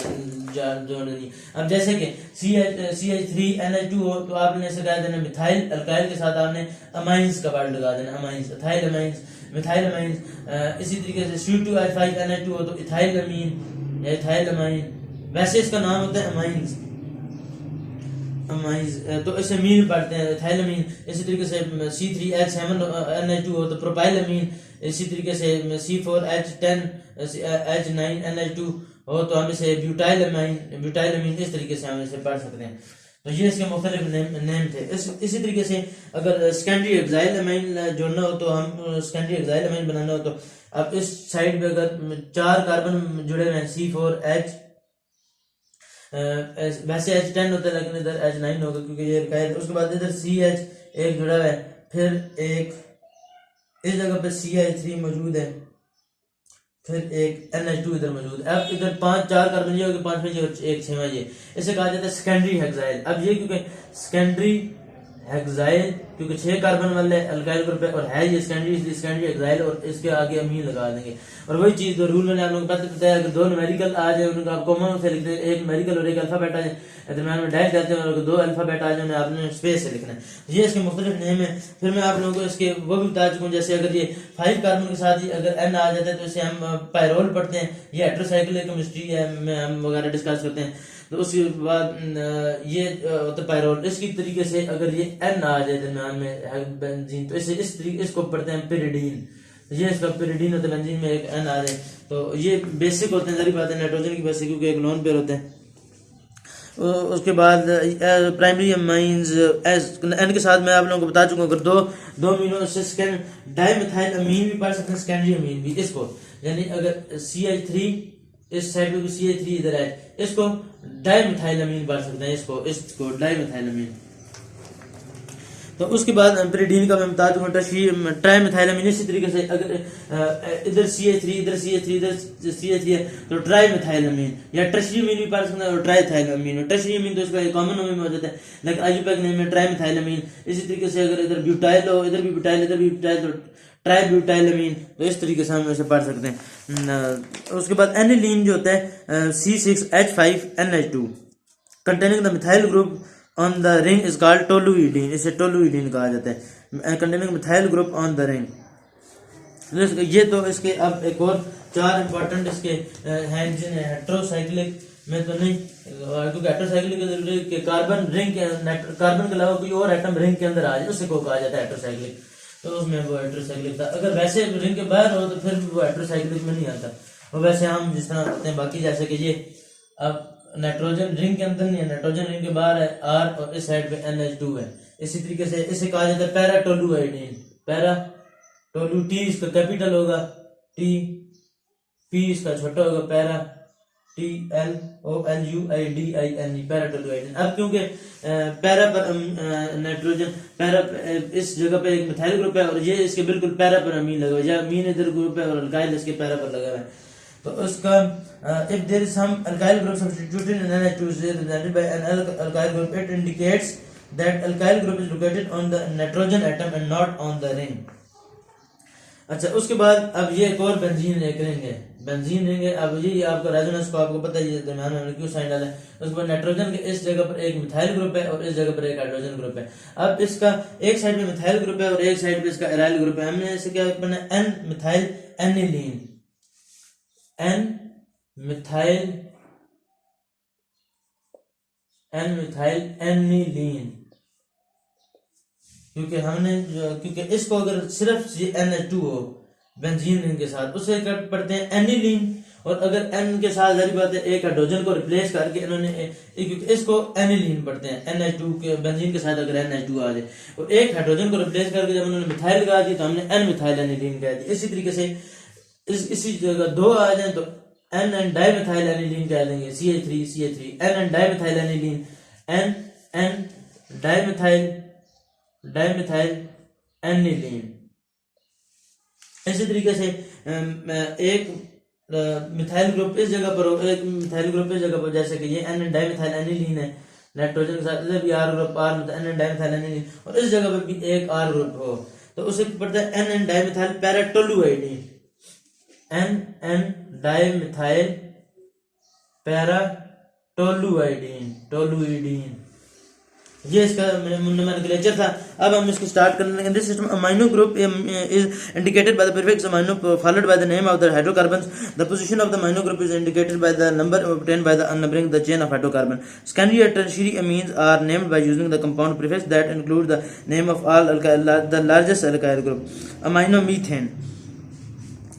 जोड़नी। अब जैसे कि CH3NH2 हो तो आपने इसे कहा देना मिथाइल, अल्काइल के साथ आपने अमाइंस का वर्ड लगा देना, amines, ethyl amines, methyl amines. इसी तरीके से C2H5NH2 हो तो इथाइल अमीन या इथाइल अमाइन, वैसे इसका नाम होता है अमाइंस, अमाइंस तो इसे अमीन पढ़ते हैं इथाइल अमीन। इसी तरीके से C3H7NH2 हो तो प्रोपाइल अमीन। इसी तरीके से C4H10H9NH2 हो तो हम इसे ब्यूटाइल अमीन, इस तरीके से हम इसे पढ़ सकते हैं। तो ये इसके मुख्तलिफ नेम थे। इसी तरीके से अगर सेकेंडरी एक्साइल अमीन जोड़ना हो तो हम सेकेंडरी एक्साइल अमीन बनाना हो तो अब इस साइड पे अगर 4 कार्बन जुड़े हुए हैं C4H, वैसे H10 होता है लेकिन इधर H9 होगा क्योंकि ये अल्काइल। उसके बाद इधर CH एक जुड़ा हुआ है, फिर एक इस जगह पे CH3 मौजूद है, फिर एक NH2 इधर मौजूद है। अब इधर 4 कार्बन ये हो गए, 5 में ये एक 6 में ये, इसे कहा जाता है सेकेंडरी हेक्साइल। अब ये क्योंकि सेकेंडरी हेक्साइल क्योंकि 6 कार्बन वाले अल्काइल ग्रुप है और है ये सेकेंडरी, इसलिए सेकेंडरी हेक्साइल और इसके आगे अमीन लगा देंगे। और वही चीज दो रूल मैंने आप लोगों को बताया, अगर 2 न्यूमेरिकल आ जाए उनका आप कॉमन से लिखते हैं, एक न्यूमेरिकल और एक अल्फाबेट आ जाए, दरम्यान में डैश करते हैं, और 2 अल्फाबेट आ जाए आपने स्पेस से लिखना है। ये इसके मुख्तलिफ नेम है। फिर मैं आप लोगों को इसके वो भी बता चुका हूँ, जैसे अगर ये 5 कार्बन के साथ ही अगर N आ जाता है तो इसे हम पायरोल पढ़ते हैं, ये हेटेरोसाइक्लिक केमिस्ट्री है में हम वगैरह डिस्कस करते हैं। तो उसके बाद ये तो पायरोल, इसकी तरीके से अगर ये N आ जाए दरम्यान में बेंजीन तो इसे इस तरीके इसको पढ़ते हैं पिरिडीन। ये इसका पिरिडीन होता है, बेंजीन में एक N आ जाए तो ये बेसिक होते हैं, सारी बातें नाइट्रोजन की बेसिक क्योंकि एक लोन पेयर होते हैं। उसके बाद प्राइमरी अमाइंस N के साथ मैं आप लोगों को बता चुका हूँ, अगर दो अमीनो से डाइमिथाइल अमीन भी पढ़ सकते हैं, सेकेंडरी अमीन भी इसको, यानी अगर CH3 इस साइड पे भी CH3 इधर है, इसको डाइमिथाइल अमीन पढ़ सकते हैं, इसको डाइमिथाइल अमीन। तो उसके बाद पिरिडीन का मैं बता दूंगा ट्राइमिथाइल अमीन। इसी तरीके से अगर इधर CH3 इधर CH3 इधर CH3 है तो ट्राइमिथाइल अमीन, या टर्शरी अमीन भी पढ़ सकते हैं और ट्राइथाइल अमीन। टर्शरी अमीन तो इसका कॉमन अमीन हो जाता है, लेकिन आईयूपैक नेम में ट्राइमिथाइल अमीन। इसी तरीके से अगर इधर ब्यूटाइल हो, इधर भी ब्यूटाइल इधर भी ब्यूटाइल तो ट्राइब्यूटाइल अमीन, तो इस तरीके से हम इसे पढ़ सकते हैं। उसके बाद एनिलीन जो होता है C6H5NH2 containing the methyl group on the ring is called toluidine, इसे टोलुइडीन कहा जाता है, containing methyl group on the ring. ये तो इसके अब एक और 4 इंपॉर्टेंट इसके हैं जिन्हें हेटेरोसाइक्लिक में तो नहीं, क्योंकि हेटेरोसाइक्लिक के कार्बन रिंग कार्बन के अलावा कोई और एटम रिंग के अंदर आ जाए उसे को कहा जाता है हेटेरोसाइक्लिक, तो उसमें वो हेटेरोसाइक्लिक था। अगर वैसे रिंग के बाहर हो तो फिर वो हेटेरोसाइक्लिक में नहीं आता, वो वैसे हम जिस तरह करते हैं बाकी, जैसे कि ये अब नाइट्रोजन रिंग के अंदर नहीं है, नाइट्रोजन रिंग के बाहर है R और इस साइड पे NH2 है। इसी तरीके से इसे कहा जाता है पैरा टोलुआइडीन, पैरा टोलु, T इसका कैपिटल होगा T, P इसका छोटा होगा पैरा TLOLUIDIN, पैरा टोलुआइडीन। अब क्योंकि पैरा पर नाइट्रोजन पैरा इस जगह पे एक मिथाइल ग्रुप है और ये इसके बिल्कुल पैरा पर अमीन लगा हुआ है, या अमीन इधर ग्रुप है और अल्काइल इसके पैरा पर लगा हुआ है। तो उसका if there is some alkyl group substituted in NH2 is represented by an alkyl group, it indicates that alkyl group is located on the nitrogen atom and not on the ring। अच्छा, उसके बाद अब ये एक और benzene ring है, benzene ring है। अब ये आपका रेजोनेंस को आपको पता है, ये दरम्यान में क्यों साइन डाला है, उसके बाद नाइट्रोजन के इस जगह पर एक मिथाइल ग्रुप है और इस जगह पर एक हाइड्रोजन ग्रुप है। अब इसका एक साइड पे मिथाइल ग्रुप है और एक साइड पे इसका एराइल ग्रुप है। हमने इसे क्या बना N methyl aniline, N methyl aniline, क्योंकि इसको अगर सिर्फ NH2 हो बेंजीन रिंग के साथ उसे क्या पढ़ते हैं एनिलीन, और अगर N के साथ जारी बात है एक हाइड्रोजन को रिप्लेस करके इन्होंने इसको एनिलीन पढ़ते हैं। NH2 के बेंजीन के साथ अगर NH2 आ जाए और एक हाइड्रोजन को रिप्लेस करके जब उन्होंने मिथाइल लगा दी तो हमने N मिथाइल एनिलीन कह दी। इसी तरीके से इसी जगह 2 आ जाए तो एन एन डाइमेथाइल एनिलीन कह देंगे, CH3 N N dimethyl aniline, N N dimethyl aniline. इसी तरीके से एक मिथाइल ग्रुप इस जगह पर हो, एक मिथाइल ग्रुप इस जगह पर, जैसे कि ये एन एन डाइमेथाइल एनिलीन है नाइट्रोजन के साथ, इधर भी R group R N N dimethyl aniline, और इस जगह पर भी एक आर ग्रुप हो तो उसे पड़ता है N N dimethyl paratoluidine, N N dimethyl paratoluidine, toluidine. ये इसका नोमेनक्लेचर था। अब हम इसको स्टार्ट करने लगे। This system amino group is indicated by the prefix amino followed by the name of the hydrocarbons. The position of the amino group is indicated by the number obtained by the numbering the chain of hydrocarbon. Secondary and tertiary amines are named by using the compound prefix that include the name of all the largest alkyl group. Amino methane.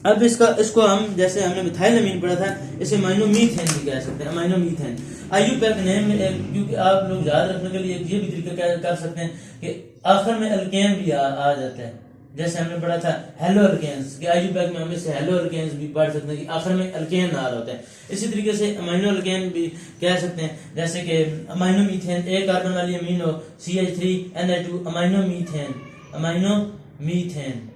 अब इसको हम, जैसे हमने methyl अमीन पढ़ा था, इसे amino methane भी कह सकते हैं, अमाइनो मीथेन। IUPAC नेम में क्योंकि आप लोग याद रखने के लिए ये भी तरीका कर सकते हैं कि आखिर में अल्केन भी आ जाता है, जैसे हमने पढ़ा था हेलो अल्केन्स कि IUPAC में हम इसे हेलो अल्केन्स भी पढ़ सकते हैं कि आखिर में अल्केन आ रहा होता है। इसी तरीके से अमाइनो अल्केन भी कह सकते हैं, जैसे कि अमाइनो मीथेन, एक कार्बन वाली अमीन हो CH3NH2 अमाइनो मीथेन,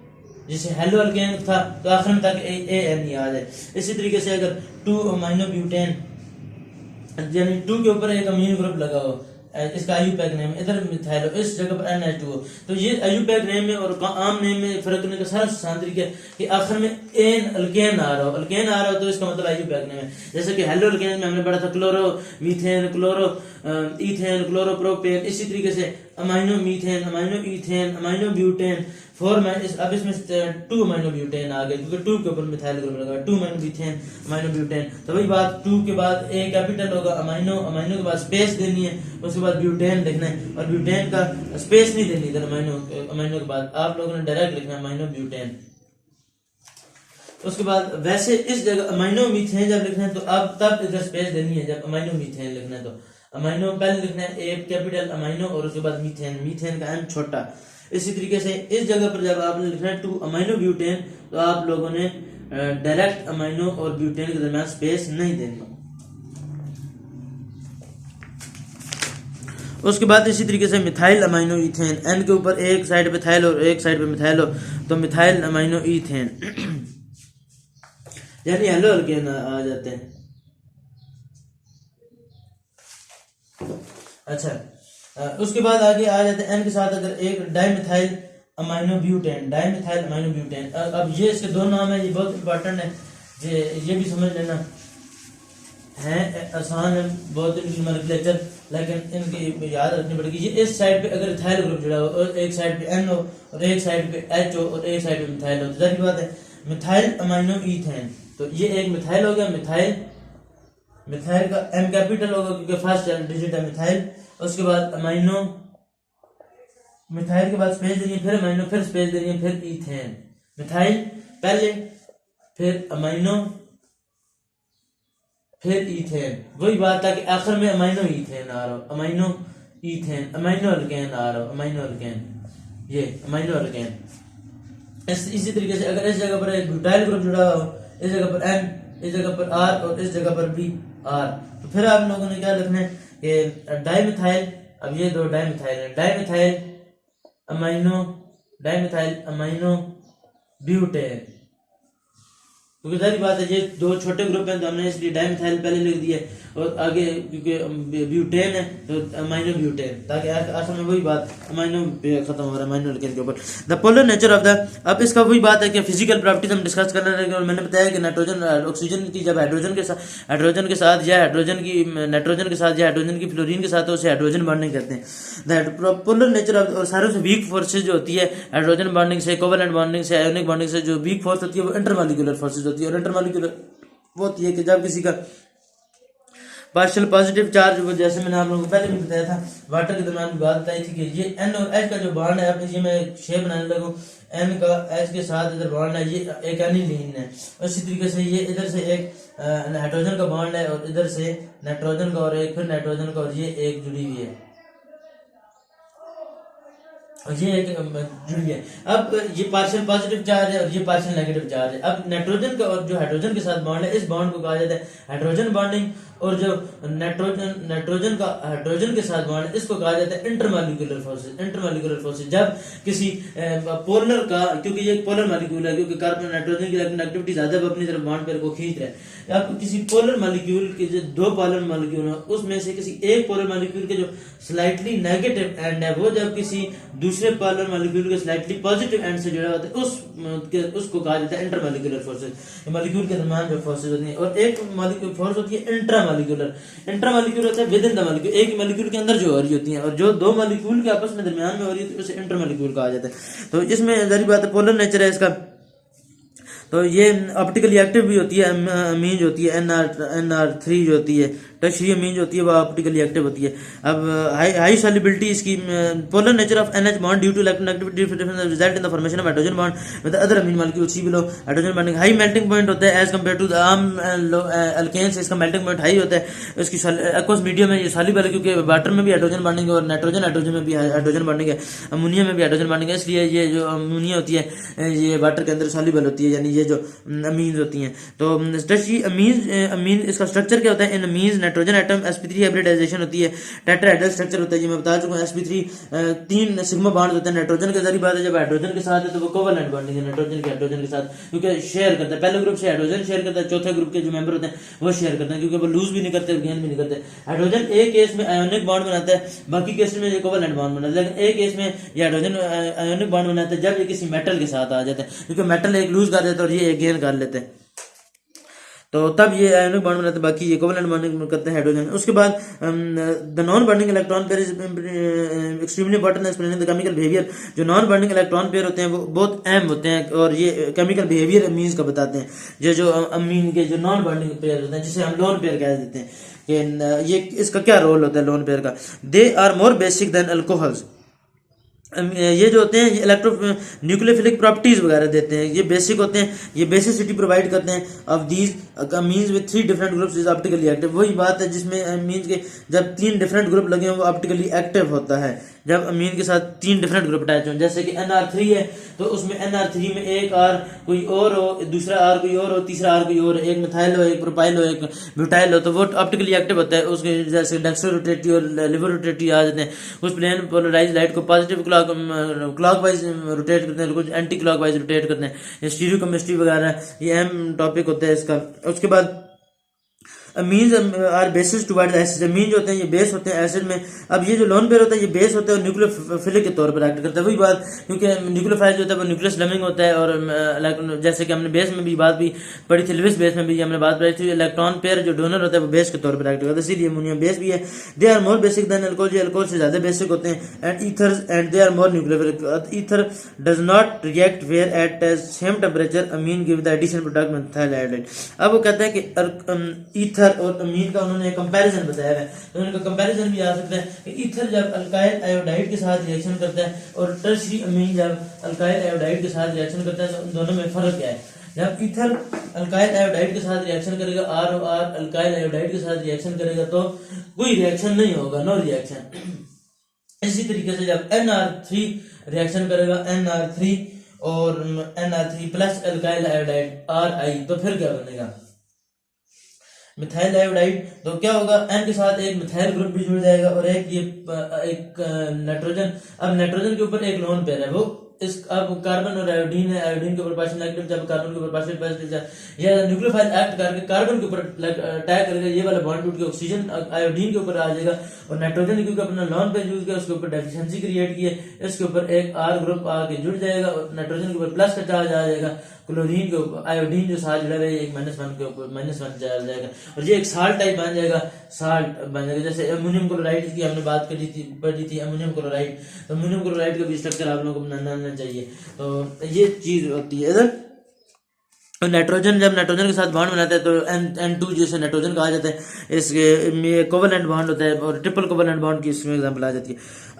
जैसे हेलो अल्केन था तो आखिर में तक AN ही आ जाए। इसी तरीके से अगर 2 अमाइनो ब्यूटेन, यानी 2 के ऊपर एक अमीनो ग्रुप लगा हो, इसका IUPAC नेम, इधर मिथाइल हो, इस जगह पर NH2 हो, तो ये IUPAC नेम में और आम नेम में फर्क करने का सारा आसान तरीका है कि आखिर में अल्केन आ रहा हो तो इसका मतलब IUPAC नेम है। जैसे कि हेलो अल्केन में हमने पढ़ा था chloro methane, chloro ethane, chloropropane. इसी तरीके से amino methane, amino ethane, amino butane, अब इसमें 2 अमाइनो ब्यूटेन आ गए क्योंकि 2 के ऊपर मिथाइल ग्रुप लगा, 2 अमाइनो मीथेन, अमाइनो ब्यूटेन। तो वही बात, 2 के बाद ए कैपिटल होगा, अमाइनो के बाद स्पेस देनी है, उसके बाद ब्यूटेन लिखना है, और ब्यूटेन का स्पेस नहीं देनी इधर अमाइनो के बाद, आप लोगों ने डायरेक्ट लिखना है अमाइनो ब्यूटेन। उसके बाद वैसे इस जगह अमाइनो मीथेन जब लिखना है तो अब तब इधर स्पेस देनी है, जब अमाइनो मीथेन लिखना है तो अमाइनो पहले लिखना है ए कैपिटल अमाइनो और उसके बाद मीथेन का एम छोटा। इसी तरीके से इस जगह पर जब आपने लिखना है 2 अमाइनो ब्यूटेन तो आप लोगों ने डायरेक्ट अमाइनो और ब्यूटेन के दरमियान स्पेस नहीं देनी। उसके बाद इसी तरीके से मिथाइल अमाइनो ईथेन, एन के ऊपर एक साइड पे मिथाइल और एक साइड पे मिथाइल हो तो मिथाइल अमाइनो ईथेन यानी हेलो अल्केन आ जाते हैं। अच्छा, उसके बाद आगे आ जाते हैं एन के साथ अगर एक डाइमिथाइल अमाइनो ब्यूटेन। अब ये इसके 2 नाम है, ये बहुत इंपॉर्टेंट है, ये भी समझ लेना है, आसान है बहुत नोमेनक्लेचर, लेकिन इनकी याद रखनी पड़ेगी। ये इस साइड पे अगर इथाइल ग्रुप जुड़ा हो और एक साइड पे N हो और एक साइड पे H हो और एक साइड पे मिथाइल हो तो जाहिर बात है मिथाइल अमाइनो ईथेन, तो ये एक मिथाइल हो गया, मिथाइल का M कैपिटल होगा क्योंकि फर्स्ट डिजिट है मिथाइल। उसके बाद अमाइनो, मिथाइल के बाद स्पेस देनी है, फिर अमाइनो, फिर स्पेस देनी है, फिर ईथेन, मिथाइल पहले, फिर अमाइनो, फिर ईथेन। वही बात है कि आखिर में अमाइनो ईथेन आ रहा हो, अमाइनो ईथेन, अमाइनो अल्केन आ रहा हो, अमाइनो अल्केन, ये अमाइनो अल्केन। इसी तरीके से अगर इस जगह पर एक ब्यूटाइल ग्रुप जुड़ा हो, इस जगह पर N, इस जगह पर R और इस जगह पर भी R, तो फिर आप लोगों ने क्या लिखना है कि डाइमिथाइल, अब ये 2 डाइमिथाइल है, डाइमिथाइल अमाइनो ब्यूटेन, क्योंकि सारी बात है ये 2 छोटे ग्रुप हैं तो हमने इसलिए डाइमिथाइल पहले लिख दिया और आगे क्योंकि ब्यूटेन है तो अमाइनो ब्यूटेन, ताकि आखिर में वही बात अमाइनो पे खत्म हो रहा है अमाइनो अल्केन के ऊपर। The polar nature of the, अब इसका वही बात है कि फिजिकल प्रॉपर्टीज हम डिस्कस करने लगे और मैंने बताया कि नाइट्रोजन ऑक्सीजन की जब हाइड्रोजन के साथ या हाइड्रोजन की नाइट्रोजन के साथ या हाइड्रोजन की फ्लोरीन के साथ उसे हाइड्रोजन बॉन्डिंग कहते हैं। द पोलर नेचर ऑफ, और सारों से वीक फोर्सेज जो होती है हाइड्रोजन बॉन्डिंग से, कोवेलेंट बॉन्डिंग से, आयोनिक बॉन्डिंग से, जो वीक फोर्स होती है वो इंटरमॉलिक्यूलर फोर्सेज होती है। और इंटरमॉलिक्यूलर वो होती है कि जब किसी का पार्शियल पॉजिटिव चार्ज, जैसे मैंने आप लोगों को पहले भी बताया था, वाटर के दरमियान भी बात बताई थी कि ये N और H का जो बॉन्ड है, अब ये मैं शेप बनाने लगूं, N का H के साथ इधर बॉन्ड है, ये एक एनिलीन है। इसी तरीके से ये इधर से एक हाइड्रोजन का बॉन्ड है और इधर से नाइट्रोजन का और एक फिर नाइट्रोजन का, और ये एक जुड़ी हुई है। और ये एक जुड़ गया। अब ये पार्शियल पॉजिटिव चार्ज है और ये पार्शियल नेगेटिव चार्ज है। अब नाइट्रोजन का और जो हाइड्रोजन के साथ बॉन्ड है, इस बॉन्ड को कहा जाता है हाइड्रोजन बॉन्डिंग, और जो नाइट्रोजन का हाइड्रोजन के साथ बॉन्ड है इसको कहा जाता है इंटरमॉलिक्यूलर फोर्सेस। इंटरमॉलिक्यूलर फोर्सेस जब किसी पोलर का, क्योंकि ये एक पोलर मॉलिक्यूल है, क्योंकि कार्बन नाइट्रोजन की एक्टिविटी ज्यादा है, अपनी तरफ बॉन्ड पेयर को खींच रहा है। अब किसी पोलर मॉलिक्यूल के जो दो पोलर मॉलिक्यूल है उसमें से किसी एक पोलर मॉलिक्यूल के जो स्लाइटली नेगेटिव एंड है वो जब किसी दूसरे पोलर मॉलिक्यूल के स्लाइटली पॉजिटिव एंड से जुड़ा होता है उसको कहा जाता है इंटरमॉलिक्यूलर फोर्सेस। मॉलिक्यूल के दरमियान जो फोर्सेस होती हैं, और एक मॉलिक्यूल फोर्स होती है इंट्रामॉलिक्यूलर। इंट्रामॉलिक्यूलर होता है विद इन द मॉलिक्यूल, एक मॉलिक्यूल के अंदर जो हो रही होती है, और जो दो मॉलिक्यूल के आपस में दरमियान में हो रही होती है उसे इंटरमॉलिक्यूल कहा जाता है। तो इसमें जारी बात है पोलर नेचर है इसका। तो ये ऑप्टिकली एक्टिव भी होती है, अमीन जो होती है NR3 जो होती है, टर्शियरी अमीन जो होती है वो ऑप्टिकली एक्टिव होती है। अब हाई सॉल्युबिलिटी इसकी polar nature of NH bond due to electronegativity result in the formation of hydrogen bond with other amine molecule see below. Hydrogen bonding high melting point होता है एज कंपेयर टू द आम alkanes, इसका melting point high होता है। इसकी aqueous medium में ये soluble है, क्योंकि वाटर में भी हाइड्रोजन बॉन्डिंग है और हाइड्रोजन में भी हाइड्रोजन बॉन्डिंग है, अमोनिया में भी हाइड्रोजन बॉन्डिंग है, इसलिए ये जो अमोनिया होती है ये वाटर के अंदर सॉल्युबल होती है, यानी ये जो अमीन्स होती हैं। तो टर्शियरी अमीन इसका स्ट्रक्चर क्या होता है? इन amines nitrogen atom sp3 hybridization होती है, टेट्राहेड्रल स्ट्रक्चर होता है, ये मैं बता चुका हूं। sp3 तीन सिग्मा बॉन्ड होते हैं नाइट्रोजन के, जरिए बात है जब हाइड्रोजन के साथ है तो वो कोवेलेंट बॉन्डिंग है नाइट्रोजन के हाइड्रोजन के साथ, क्योंकि शेयर करता है, पहले ग्रुप से हाइड्रोजन शेयर करता है, चौथे ग्रुप के जो मेंबर होते हैं वो शेयर करते हैं, क्योंकि वो लूज भी नहीं करते और गेन भी नहीं करते। हाइड्रोजन एक केस में आयोनिक बॉन्ड बनाता है, बाकी केस में ये कोवेलेंट बॉन्ड बनाता है, लेकिन एक केस में ये हाइड्रोजन आयोनिक बॉन्ड बनाता है जब ये किसी मेटल के साथ आ जाता है, क्योंकि मेटल एक लूज कर देता है और ये एक गेन कर लेते हैं, तो तब ये आयोनिक बॉन्ड बनाते हैं, बाकी ये कोवेलेंट बॉन्डिंग करते हैं हाइड्रोजन। उसके बाद the non bonding electron pair is extremely important explaining the chemical behaviour. जो नॉन बॉन्डिंग इलेक्ट्रॉन पेयर होते हैं वो बहुत अहम होते हैं और ये केमिकल बिहेवियर अमीन्स का बताते हैं। जो अमीन के जो नॉन बॉन्डिंग पेयर होते हैं जिसे हम लोन पेयर कह देते हैं, कि ये इसका क्या रोल होता है लोन पेयर का? They are more basic than alcohols. ये जो होते हैं ये इलेक्ट्रो न्यूक्लियोफिलिक प्रॉपर्टीज वगैरह देते हैं, ये बेसिक होते हैं, ये बेसिसिटी प्रोवाइड करते हैं of these amines with 3 different groups is optically active. वही बात है जिसमें अमीन्स के जब 3 डिफरेंट ग्रुप लगे हों वो ऑप्टिकली एक्टिव होता है, जब अमीन के साथ 3 डिफरेंट ग्रुप अटैच हों। जैसे कि NR3 है तो उसमें NR3 में एक R कोई और हो, दूसरा R कोई और हो, तीसरा R कोई और, एक मिथाइल हो, एक प्रोपाइल हो, एक ब्यूटाइल हो, तो वो ऑप्टिकली एक्टिव होता है। उसके जैसे डेक्स्ट्रो रोटेटिव और लिवर रोटेटिव आ जाते हैं, कुछ प्लेन पोलराइज लाइट को पॉजिटिव क्लॉकवाइज रोटेट करते हैं, कुछ एंटी क्लॉकवाइज रोटेट करते हैं। स्टीरियो केमिस्ट्री वगैरह ये अहम टॉपिक होता है इसका। उसके बाद amines are bases towards acid. Amine जो होते हैं ये बेस होते हैं एसिड में। अब ये जो लोन पेयर होता है ये बेस होता है और न्यूक्लियोफिलिक के तौर पर एक्ट करता है। वही बात, क्योंकि न्यूक्लियोफाइल जो होता है वो न्यूक्लियस लमिंग होता है, और जैसे कि हमने बेस में भी बात भी पढ़ी थी, लिविस बेस में भी हमने बात पढ़ी थी, इलेक्ट्रॉन पेयर जो डोनर होता है वो बेस के तौर पर एक्ट करता है, इसीलिए अमोनियम बेस भी है। They are more basic than alcohol, जो अल्कोहल से ज्यादा बेसिक होते हैं। And ethers and they are more nucleophilic. Ether does not react where at same temperature amine give the addition product methyl hydride. अब वो कहते हैं कि ईथर और अमीन का उन्होंने कंपैरिजन बताया है, तो उनका कंपैरिजन भी आ सकता है कि ईथर जब अल्काइल आयोडाइड के साथ रिएक्शन करता है और टर्शियरी अमीन जब अल्काइल आयोडाइड के साथ रिएक्शन करता है, तो उन दोनों में फर्क क्या है? जब ईथर अल्काइल आयोडाइड के साथ रिएक्शन करेगा, ROR अल्काइल आयोडाइड के साथ रिएक्शन करेगा तो कोई रिएक्शन नहीं होगा, नो रिएक्शन। इसी तरीके से जब NR3 रिएक्शन करेगा, NR3 और NR3 plus alkyl iodide RI, तो फिर क्या बनेगा? Methyl iodide. तो क्या होगा? N के साथ एक मिथाइल ग्रुप भी जुड़ जाएगा और एक नाइट्रोजन। अब नाइट्रोजन के ऊपर एक लोन पेयर है, वो इस अब कार्बन और आयोडीन है, आयोडीन के ऊपर पार्शियल नेगेटिव, जब कार्बन के ऊपर पार्शियल पॉजिटिव, या न्यूक्लियोफाइल एक्ट करके कार्बन के ऊपर अटैक करेगा, ये वाला बॉन्ड टूट के ऑक्सीजन आयोडीन के ऊपर आ जाएगा, और नाइट्रोजन क्योंकि अपना लोन पेयर यूज किया उसके ऊपर डेफिशिएंसी क्रिएट की है, इसके ऊपर एक R ग्रुप आके जुड़ जाएगा और नाइट्रोजन के ऊपर प्लस का चार्ज आ जाएगा, क्लोरीन के ऊपर आयोडीन जो साथ जुड़ा है एक -1 के ऊपर -1 चार्ज जाएगा, और ये एक साल्ट टाइप बन जाएगा, साल्ट बन जाएगा। जैसे अमोनियम क्लोराइड की हमने बात करी थी, पढ़ी थी अमोनियम क्लोराइड, तो अमोनियम क्लोराइड का भी स्ट्रक्चर आप लोगों को बनाना चाहिए। तो ये चीज होती है इधर। नाइट्रोजन जब नाइट्रोजन के साथ बॉन्ड बनाता है तो N2 जैसे नाइट्रोजन कहा जाता है, इसके कोवेलेंट बॉन्ड होता है, और ट्रिपल कोवेलेंट बॉन्ड की इसमें एग्जांपल आ जाती है।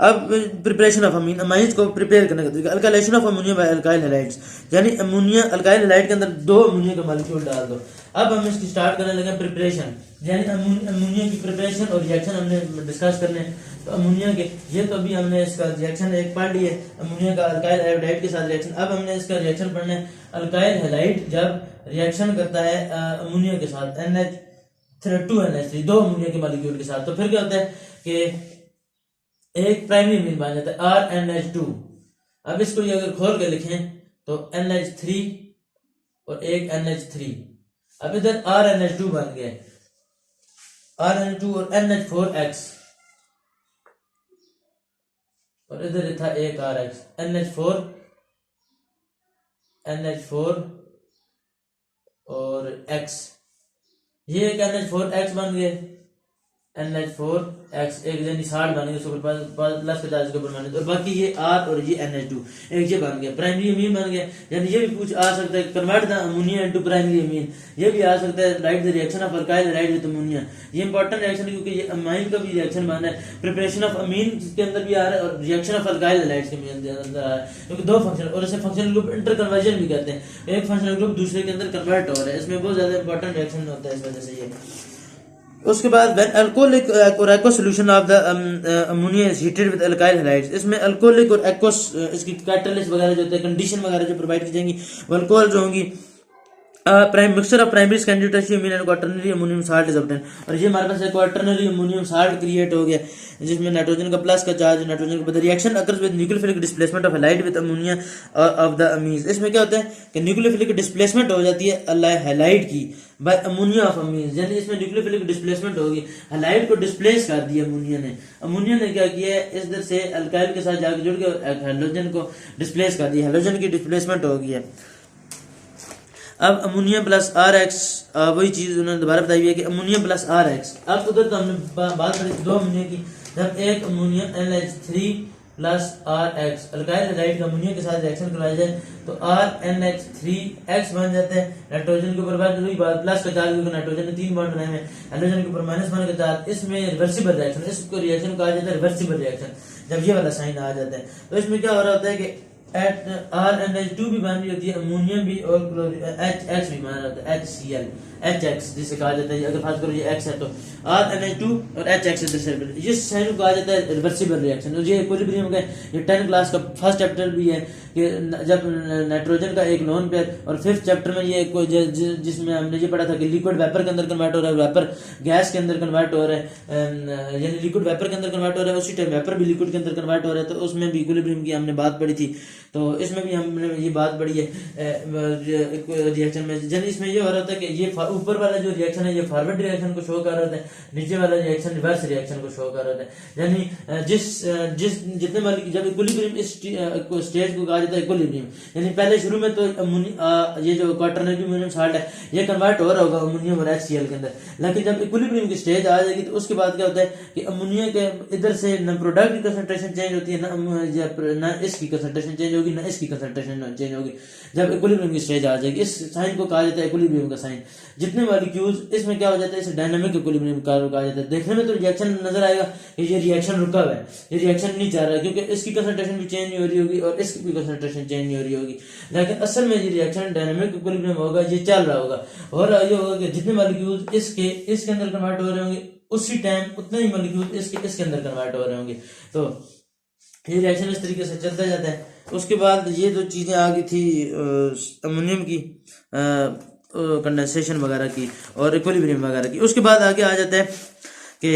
अब प्रिपरेशन ऑफ अमीन, अमाइंस को प्रिपेयर करने का तरीका, alkylation of ammonia bye alkyl halides, यानी अमोनिया अल्काइल हैलाइड के अंदर 2 अमोनिया का मॉलिक्यूल डाल दो। अब हम इसकी स्टार्ट करने लगे प्रिपरेशन, यानी अमोनिया की प्रिपरेशन और रिएक्शन हमने डिस्कस करने। तो अमोनिया के ये तो अभी हमने इसका रिएक्शन एक पढ़ लिया, अमोनिया का अल्काइल हैलाइड के साथ रिएक्शन। अब हमने इसका रिएक्शन पढ़ना है, अल्काइल हैलाइड जब रिएक्शन करता है अमोनिया के साथ NH2NH3 दो अमोनिया के मॉलिक्यूल के साथ, तो फिर क्या होता है कि एक प्राइमरी अमीन बन जाता है RNH2। अब इसको ये अगर खोल के लिखें तो NH3 और एक NH3, अब इधर RNH2 बन गया, RNH2 और NH4X, और इधर था एक RX, NH4 और X, ये एक NH4X बन गए, NH4X एक यानी 60 बन गए सुपर प्लस 50 के ऊपर माने, और बाकी ये R और ये NH2 एक ये बन गया, प्राइमरी अमीन बन गया। यानी ये भी पूछ आ सकता है convert the ammonia into primary amine, ये भी आ सकता है right the reaction of alkyl halide with ammonia. ये इंपॉर्टेंट रिएक्शन है क्योंकि ये अमाइन का भी रिएक्शन बन रहा है, प्रिपरेशन ऑफ अमीन के अंदर भी आ रहा है और रिएक्शन ऑफ अल्काइल हैलाइड्स के अंदर आ रहा है, क्योंकि दो फंक्शन, और इसे फंक्शनल ग्रुप इंटर कन्वर्जन भी कहते हैं, एक फंक्शनल ग्रुप दूसरे के अंदर कन्वर्ट हो रहा है, इसमें बहुत ज्यादा इंपॉर्टेंट रिएक्शन होता है इस वजह से ये। उसके बाद व्हेन अल्कोहलिक और aqueous solution of the ammonia is heated with alkyl halides, इसमें अल्कोहलिक और एक्वस इसकी कैटलिस्ट वगैरह जो होते हैं, कंडीशन वगैरह जो प्रोवाइड की जाएंगी वो अल्कोहल जो होंगी, mixture of primary secondary tertiary amine and quaternary ammonium salt is obtain. और ये हमारे पास एक क्वाटरनरी अमोनियम साल्ट क्रिएट हो गया जिसमें नाइट्रोजन का प्लस का चार्ज, नाइट्रोजन का reaction occurs with nucleophilic displacement of halide with ammonia of the amines. इसमें क्या होता है कि न्यूक्लियोफिलिक डिस्प्लेसमेंट हो जाती है हैलाइड की बाय अमोनिया ऑफ अमीन्स, यानी इसमें न्यूक्लियोफिलिक डिस्प्लेसमेंट होगी, हैलाइड को डिस्प्लेस कर दिया अमोनिया ने। अमोनिया ने क्या किया है, इस दर से अल्काइल के साथ जाकर जुड़ के हैलोजन को डिस्प्लेस कर दिया, हैलोजन की डिस्प्लेसमेंट हो गई है। अब अमोनिया प्लस RX, वही चीज उन्होंने दोबारा बताई हुई है कि अमोनिया प्लस RX। अब उधर तो हमने बात करी दो अमोनिया की, जब एक ammonia NH3 plus RX alkyl halide का अमोनिया के साथ रिएक्शन करवाया जाए तो RNH3X बन जाता है, नाइट्रोजन के ऊपर बात प्लस का चार्ज, क्योंकि नाइट्रोजन ने 3 बॉन्ड बनाए हैं, हाइड्रोजन के ऊपर -1 का चार्ज, इसमें रिवर्सिबल रिएक्शन, इसको रिएक्शन कहा जाता है रिवर्सिबल रिएक्शन, जब ये वाला साइन आ जाता है। तो इसमें क्या हो रहा होता है कि RNH2 भी बन रही होती है, अमोनियम भी, और H भी बन रहा होता है, HCl HX जिसे कहा जाता है, अगर बात करो ये X है तो RNH2 और HX ये साइन को कहा जाता है रिवर्सिबल रिएक्शन। और ये इक्विलिब्रियम का ये 10 क्लास का फर्स्ट चैप्टर भी है कि जब नाइट्रोजन का एक लोन पेयर, और 5th चैप्टर में ये जिसमें हमने ये पढ़ा था कि लिक्विड वेपर के अंदर कन्वर्ट हो रहा है, वेपर गैस के अंदर कन्वर्ट हो रहा है, यानी लिक्विड वेपर के अंदर कन्वर्ट हो रहा है, उसी टाइम वेपर भी लिक्विड के अंदर कन्वर्ट हो रहा है, तो उसमें भी इक्विलिब्रियम की हमने बात पढ़ी थी। तो इसमें भी हमने ये बात पढ़ी है रिएक्शन में, यानी इसमें ये हो रहा था कि ये ऊपर वाला जो रिएक्शन है ये फॉरवर्ड रिएक्शन को शो कर रहा है, नीचे वाला रिएक्शन रिवर्स रिएक्शन को शो कर रहा है। यानी जितने वाली जब इक्विलिब्रियम इस स्टेज को कहा जाता है इक्विलिब्रियम, यानी पहले शुरू में तो ये जो क्वाटरनरी अमोनियम साल्ट है ये कन्वर्ट हो रहा होगा अमोनियम और HCl के अंदर, लेकिन जब इक्विलिब्रियम की स्टेज आ जाएगी तो उसके बाद क्या होता है कि अमोनिया के इधर से न प्रोडक्ट की कंसंट्रेशन चेंज होती है, ना इसकी कंसंट्रेशन चेंज होगी, ना इसकी कंसंट्रेशन चेंज होगी, जब इक्विलिब्रियम की स्टेज आ जाएगी। इस साइन को कहा जाता है इक्विलिब्रियम का साइन। जितने मॉलिक्यूल्स इसमें क्या हो जाता है, इसे डायनामिक इक्विलिब्रियम कहा जाता है। देखने में तो रिएक्शन नजर आएगा कि ये रिएक्शन रुका हुआ है, ये रिएक्शन नहीं चल रहा है, क्योंकि इसकी कंसंट्रेशन भी चेंज नहीं हो रही होगी और इसकी भी कंसंट्रेशन चेंज नहीं हो रही होगी, लेकिन असल में ये रिएक्शन डायनामिक इक्विलिब्रियम होगा, ये चल रहा होगा। और ये होगा कि जितने मॉलिक्यूल्स इसके अंदर कन्वर्ट हो रहे होंगे उसी टाइम उतने ही मॉलिक्यूल इसके अंदर कन्वर्ट हो रहे होंगे। तो ये रिएक्शन इस तरीके से चलता जाता है। उसके बाद ये जो चीजें आ गई थी अमोनियम की कंडेंसेशन वगैरह की और इक्विलिब्रियम वगैरह की, उसके बाद आगे आ जाता है कि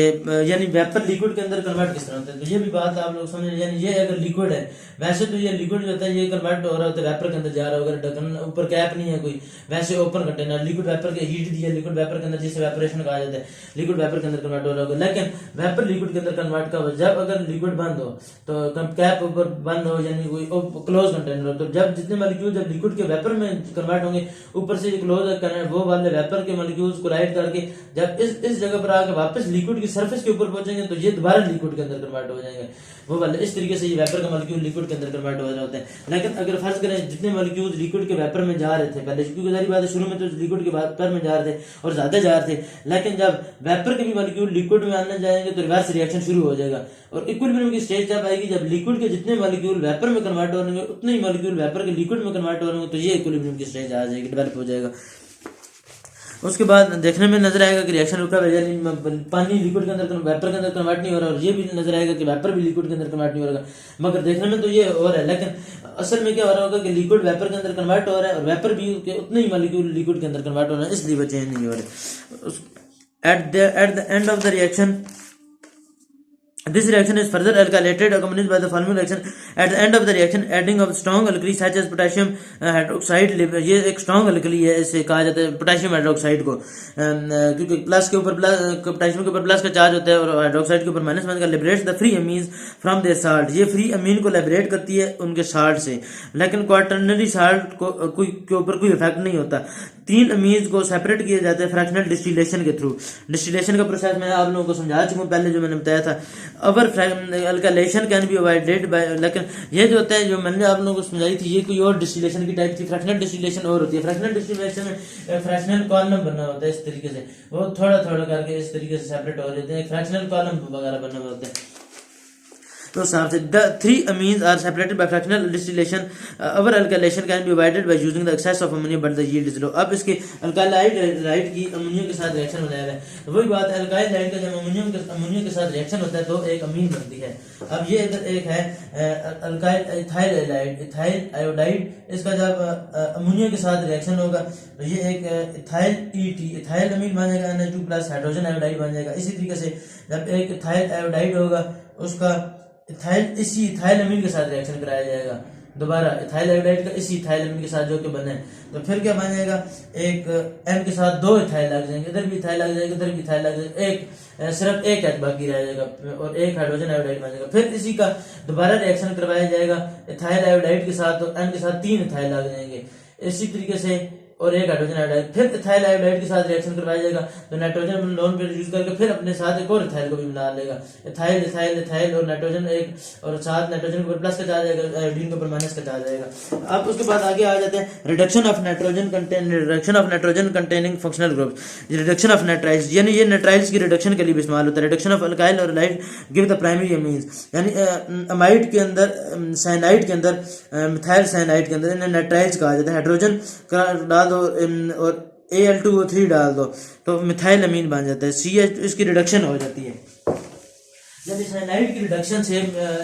यानी वेपर लिक्विड के अंदर कन्वर्ट किस तरह होता है। तो ये भी बात आप लोग समझ, यानी ये अगर लिक्विड है, वैसे तो ये लिक्विड जो होता है ये कन्वर्ट हो रहा होता है वेपर के अंदर जा रहा होगा, ढक्कन ऊपर कैप नहीं है कोई, वैसे ओपन कंटेनर लिक्विड वेपर के हीट दिया लिक्विड वेपर के अंदर, जिसे वेपरेशन कहा जाता है, लिक्विड वेपर के अंदर कन्वर्ट हो रहा होगा। लेकिन वेपर लिक्विड के अंदर कन्वर्ट का जब अगर लिक्विड बंद हो तो कैप ऊपर बंद हो, यानी कोई क्लोज कंटेनर हो, तो जब जितने मॉलिक्यूल जब लिक्विड के वेपर में कन्वर्ट होंगे, ऊपर से क्लोज वो वाले वेपर के मॉलिक्यूल्स कोलाइड करके जब इस जगह पर आके वापस लिक्विड की सरफेस के ऊपर पहुंचेंगे तो ये दोबारा लिक्विड के अंदर कन्वर्ट हो जाएंगे वो वाले। इस तरीके से ये वेपर का मॉलिक्यूल लिक्विड के अंदर कन्वर्ट हो रहे होते हैं। लेकिन अगर फर्ज करें जितने मॉलिक्यूल लिक्विड के वेपर में जा रहे थे पहले, क्योंकि सारी बात है शुरू में तो लिक्विड के वेपर में जा रहे थे और ज्यादा जा रहे थे, लेकिन जब वेपर के भी मॉलिक्यूल लिक्विड में आने जाएंगे तो रिवर्स रिएक्शन शुरू हो जाएगा। और इक्विलिब्रियम की स्टेज जब आएगी जब लिक्विड के जितने मॉलिक्यूल वेपर में कन्वर्ट हो रहे होंगे उतने ही मॉलिक्यूल वेपर के लिक्विड में कन्वर्ट हो रहे होंगे, तो ये इक्विलिब्रियम की स्टेज आ जाएगी, डेवलप हो जाएगा। उसके बाद देखने में नजर आएगा कि रिएक्शन रुका है, यानी पानी लिक्विड के अंदर वेपर के अंदर कन्वर्ट नहीं हो रहा, और ये भी नजर आएगा कि वेपर भी लिक्विड के अंदर कन्वर्ट नहीं हो रहा, मगर देखने में तो ये हो रहा है, लेकिन असल में क्या हो रहा होगा कि लिक्विड वेपर के अंदर कन्वर्ट हो रहा है और वेपर भी उतने ही मॉलिक्यूल लिक्विड के अंदर कन्वर्ट हो रहा है, इसलिए वो चेंज नहीं हो रहे। At the end of the reaction this reaction is further alkylated accompanied by the following reaction. At the end of the reaction, adding of strong alkali such as potassium hydroxide, ये एक strong alkali है, इसे कहा जाता है potassium hydroxide को, क्योंकि plus के ऊपर पोटेशियम के ऊपर प्लस का चार्ज होता है और हाइड्रोक्साइड के ऊपर माइनस वन का, liberates the free amines from their salt, ये फ्री अमीन को लिबरेट करती है उनके साल्ट से, लेकिन क्वाटर्नरी साल्ट को के ऊपर कोई इफेक्ट नहीं होता। 3 अमीन्स को सेपरेट किया जाता है फ्रैक्शनल डिस्टिलेशन के थ्रू। डिस्टिलेशन का प्रोसेस मैं आप लोगों को समझा चुका हूँ पहले, जो मैंने बताया था। Our alkylation can be avoided by, लेकिन ये जो होता है जो मैंने आप लोगों को समझाई थी, ये कोई और डिस्टिलेशन की टाइप थी, फ्रैक्शनल डिस्टिलेशन और होती है। फ्रैक्शनल डिस्टिलेशन में फ्रैक्शनल कॉलम बनना होता है, इस तरीके से वो थोड़ा थोड़ा करके इस तरीके से सेपरेट हो जाते हैं, फ्रैक्शनल कॉलम वगैरह बनना होता है। तो साफ से the 3 amines are separated by fractional distillation. Our alkylation can be avoided by using the excess of ammonia but the yield is low. अब इसके अल्काइलाइड लाइट की अमोनिया के साथ रिएक्शन बनाया है, वही बात है, अल्काइल लाइट का जब अमोनिया के साथ रिएक्शन होता है तो एक अमीन बनती है। अब ये इधर एक है अल्काइल इथाइल आयोडाइड, इसका जब अमोनिया के साथ रिएक्शन होगा तो ये एक इथाइल अमीन बन जाएगा, NH2 प्लस हाइड्रोजन आयोडाइड बन जाएगा। इसी तरीके से जब एक इथाइल आयोडाइड होगा उसका इसी इथाइल अमीन के साथ रिएक्शन कराया जाएगा, दोबारा इथाइल आयोडाइड का इसी इथाइल अमीन के साथ जो कि बने, तो फिर क्या बन जाएगा, एक N के साथ 2 इथाइल लग जाएंगे, इधर भी इथाइल लग जाएगा, इधर भी इथाइल लग जाएगा, सिर्फ एक H बाकी रह जाएगा और एक हाइड्रोजन आयोडाइड बन जाएगा। फिर इसी का दोबारा रिएक्शन करवाया जाएगा इथाइल आयोडाइड के साथ, तो N के साथ 3 इथाइल लग जाएंगे, इसी तरीके से और एक हाइड्रोजन आयोडाइड, फिर इथाइल आयोडाइड के साथ रिएक्शन करवाया जाएगा तो नाइट्रोजन लोन पे यूज करके फिर अपने साथ एक और इथाइल को भी मिला लेगा, इथाइल और नाइट्रोजन एक, और साथ नाइट्रोजन के ऊपर प्लस का चार्ज आएगा, आयोडीन के ऊपर माइनस का चार्ज आएगा। अब उसके बाद आगे आ जाते हैं reduction of nitrogen containing functional group, reduction of nitriles, यानी ये नाइट्राइल्स की रिडक्शन के लिए भी इस्तेमाल होता है। रिडक्शन ऑफ अल्काइल और light give the primary amines, यानी अमाइड के अंदर साइनाइड के अंदर मिथाइल साइनाइड के अंदर इन्हें नाइट्राइल्स कहा जाता है। हाइड्रोजन डाल दो और Al2O3 डाल दो तो मिथाइल अमीन बन जाता है, CH इसकी रिडक्शन हो जाती है। जब साइनाइड की रिडक्शन से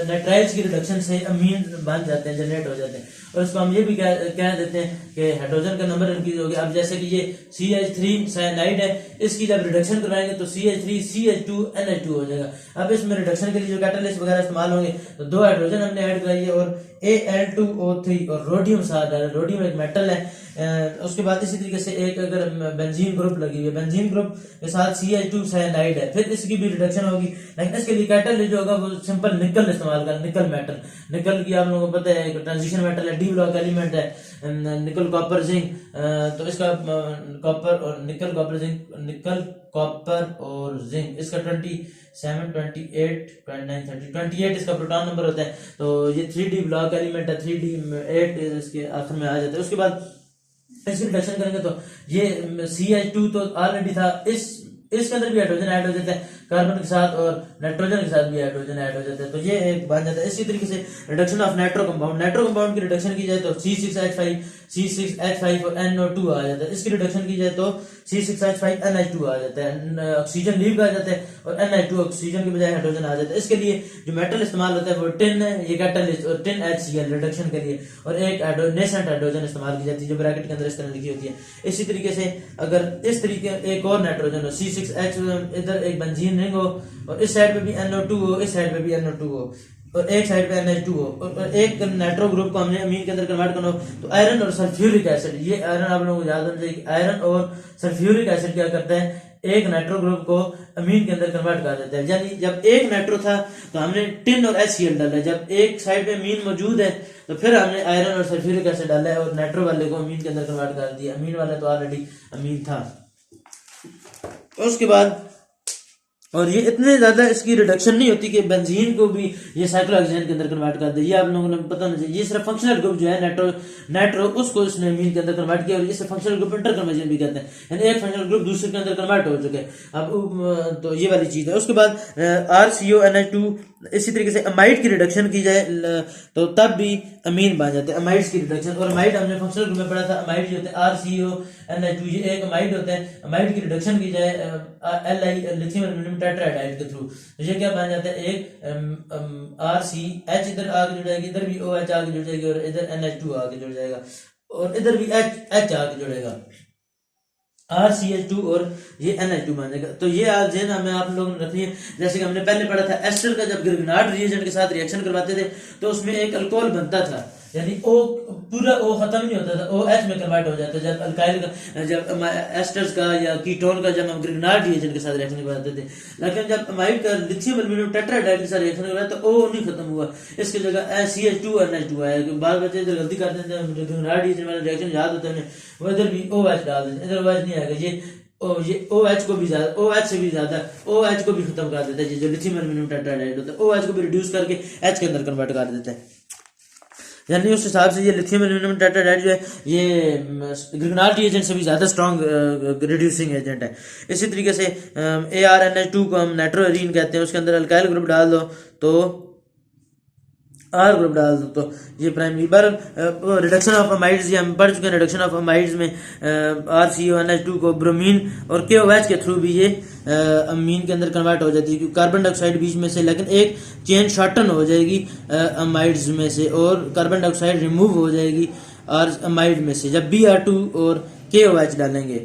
नाइट्राइल्स की रिडक्शन से अमीन बन जाते हैं, जनरेट हो जाते हैं, और इसको हम ये भी कह देते हैं कि हाइड्रोजन का नंबर इंक्रीज हो गया। अब जैसे कि ये CH3 साइनाइड है, इसकी जब रिडक्शन करवाएंगे तो CH3 CH2 NH2 हो जाएगा। अब इसमें रिडक्शन के लिए जो कैटालिस्ट वगैरह इस्तेमाल होंगे तो 2 हाइड्रोजन हमने ऐड कराई है और Al2O3 और रोडियम साथ डाला, रोडियम एक मेटल है। उसके बाद इसी तरीके से एक अगर बेंजीन ग्रुप लगी हुई है, बेंजीन ग्रुप के साथ CH2 साइनाइड है, फिर इसकी भी रिडक्शन होगी, लेकिन इसके लिए कैटालिस्ट जो होगा वो सिंपल निकल इस्तेमाल कर, निकल मेटल, निकल की आप लोगों को पता है ट्रांजिशन मेटल है, डी ब्लॉक एलिमेंट है, निकल कॉपर जिंक, तो इसका कॉपर और निकल कॉपर जिंक, निकल कॉपर और जिंक, इसका 27 28 29 30 28 इसका प्रोटॉन नंबर होता है, तो ये 3D ब्लॉक एलिमेंट है, 3D8 इसके आखिर में आ जाता है। उसके बाद इसकी रिडक्शन करेंगे तो ये CH2 तो ऑलरेडी था, इसके अंदर भी हाइड्रोजन ऐड हो जाता है कार्बन के साथ और नाइट्रोजन के साथ भी हाइड्रोजन ऐड हो जाता है, तो ये एक बन जाता है। इसी तरीके से रिडक्शन ऑफ नाइट्रो कंपाउंड की रिडक्शन की जाए तो C6H5 और NO2 आ जाता है, इसकी रिडक्शन की जाए तो C6H5 NH2 आ जाता है, ऑक्सीजन लीव आ जाता है और NH2 ऑक्सीजन के बजाय हाइड्रोजन आ जाता है। इसके लिए जो मेटल इस्तेमाल होता है वो टिन है, ये कैटलिस्ट, और टिन HCl रिडक्शन के लिए, और एक नेसेंट हाइड्रोजन इस्तेमाल की जाती है जो ब्रैकेट के अंदर इस तरह लिखी होती है। इसी तरीके से अगर इस तरीके एक और नाइट्रोजन हो, C6H, इधर एक बेंजीन रिंग हो और इस साइड पे भी NO2 हो, इस साइड पे भी NO2 हो और एक साइड पे NH2 हो, और एक नाइट्रो ग्रुप को हमने अमीन के अंदर कन्वर्ट करना हो तो आयरन और सल्फ्यूरिक एसिड, ये आयरन आप लोगों को याद होना चाहिए, आयरन और सल्फ्यूरिक एसिड क्या करता है, एक नाइट्रो ग्रुप को अमीन के अंदर कन्वर्ट कर देता है। यानी जब एक नाइट्रो था तो हमने टिन और HCl डाला, जब एक साइड पे अमीन मौजूद है तो फिर हमने आयरन और सल्फ्यूरिक एसिड डाला है और नाइट्रो वाले को अमीन के अंदर कन्वर्ट कर दिया, अमीन वाला तो ऑलरेडी अमीन था। उसके बाद और ये इतने ज्यादा इसकी रिडक्शन नहीं होती कि बेंजीन को भी ये साइक्लोहेक्सेन के अंदर कन्वर्ट कर दे। ये आप लोगों ने पता होना चाहिए। ये सिर्फ फंक्शनल ग्रुप जो है नाइट्रो उसको इसने मीन के अंदर कन्वर्ट किया, और इसे फंक्शनल ग्रुप इंटर कन्वर्जन भी कहते हैं, यानी एक फंक्शनल ग्रुप दूसरे के अंदर कन्वर्ट हो चुके हैं। अब तो ये वाली चीज है। उसके बाद RCONH2, इसी तरीके से अमाइड की रिडक्शन की जाए तो तब भी अमीन बन जाते हैं, अमाइड्स की रिडक्शन। और अमाइड हमने फंक्शनल ग्रुप में पढ़ा था, अमाइड जो होते हैं RCONH2 ये एक अमाइड होते हैं। अमाइड की रिडक्शन की जाए Li लिथियम एल्यूमिनियम टेट्राहाइड्राइड के थ्रू, तो ये क्या बन जाता है, एक RCH इधर आगे जुड़ जाएगी, इधर भी OH आगे जुड़ जाएगी, और इधर NH2 आगे जुड़ जाएगा, और इधर भी H आगे जुड़ेगा, RCH2 और ये NH2 बन जाएगा। तो ये आज है ना, मैं आप लोगों ने रखनी है। जैसे कि हमने पहले पढ़ा था एस्टर का, जब ग्रिग्नार्ड रिएजेंट के साथ रिएक्शन करवाते थे तो उसमें एक अल्कोहल बनता था, यानी O पूरा O खत्म नहीं होता था, OH में कन्वर्ट हो जाता। जब अल्काइल का, जब एस्टर्स का या कीटोन का जब हम ग्रिग्नार्ड रिएजेंट के साथ रिएक्शन करवाते थे, लेकिन जब अमाइड का लिथियम एल्यूमिनियम टेट्राहाइड्राइड के साथ रिएक्शन करवाया तो O नहीं खत्म हुआ, इसकी जगह CH2 NH2 आया। बाल बच्चे इधर गलती करते हैं, ग्रिग्नार्ड रिएजेंट वाला रिएक्शन याद होता है वो इधर भी OH डाल देते, इधर OH नहीं आएगा। ये OH को भी ज्यादा, OH से भी ज्यादा OH को भी खत्म कर देता है। जो लिथियम एल्यूमिनियम टेट्राहाइड्राइड होता है OH को भी रिड्यूस करके H के अंदर कन्वर्ट कर देता है। यानी उस हिसाब से ये लिथियम एल्यूमिनियम टेट्राहाइड्राइड जो है ये ग्रिग्नार्ड रिएजेंट से भी ज्यादा स्ट्रॉन्ग रिड्यूसिंग एजेंट है। इसी तरीके से ARNH2 को हम नाइट्रोएरीन कहते हैं, उसके अंदर अल्काइल ग्रुप डाल दो तो R ग्रुप डाल दो तो ये primary bar reduction of amides, ये हम पढ़ चुके हैं। रिडक्शन ऑफ अमाइड्स में RCONH2 को ब्रोमीन और KOH के थ्रू भी ये अमीन के अंदर कन्वर्ट हो जाती है, क्योंकि कार्बन डाइऑक्साइड बीच में से, लेकिन एक चेन शॉर्टन हो जाएगी अमाइड्स में से, और कार्बन डाइऑक्साइड रिमूव हो जाएगी अमाइड में से जब Br2 और KOH डालेंगे।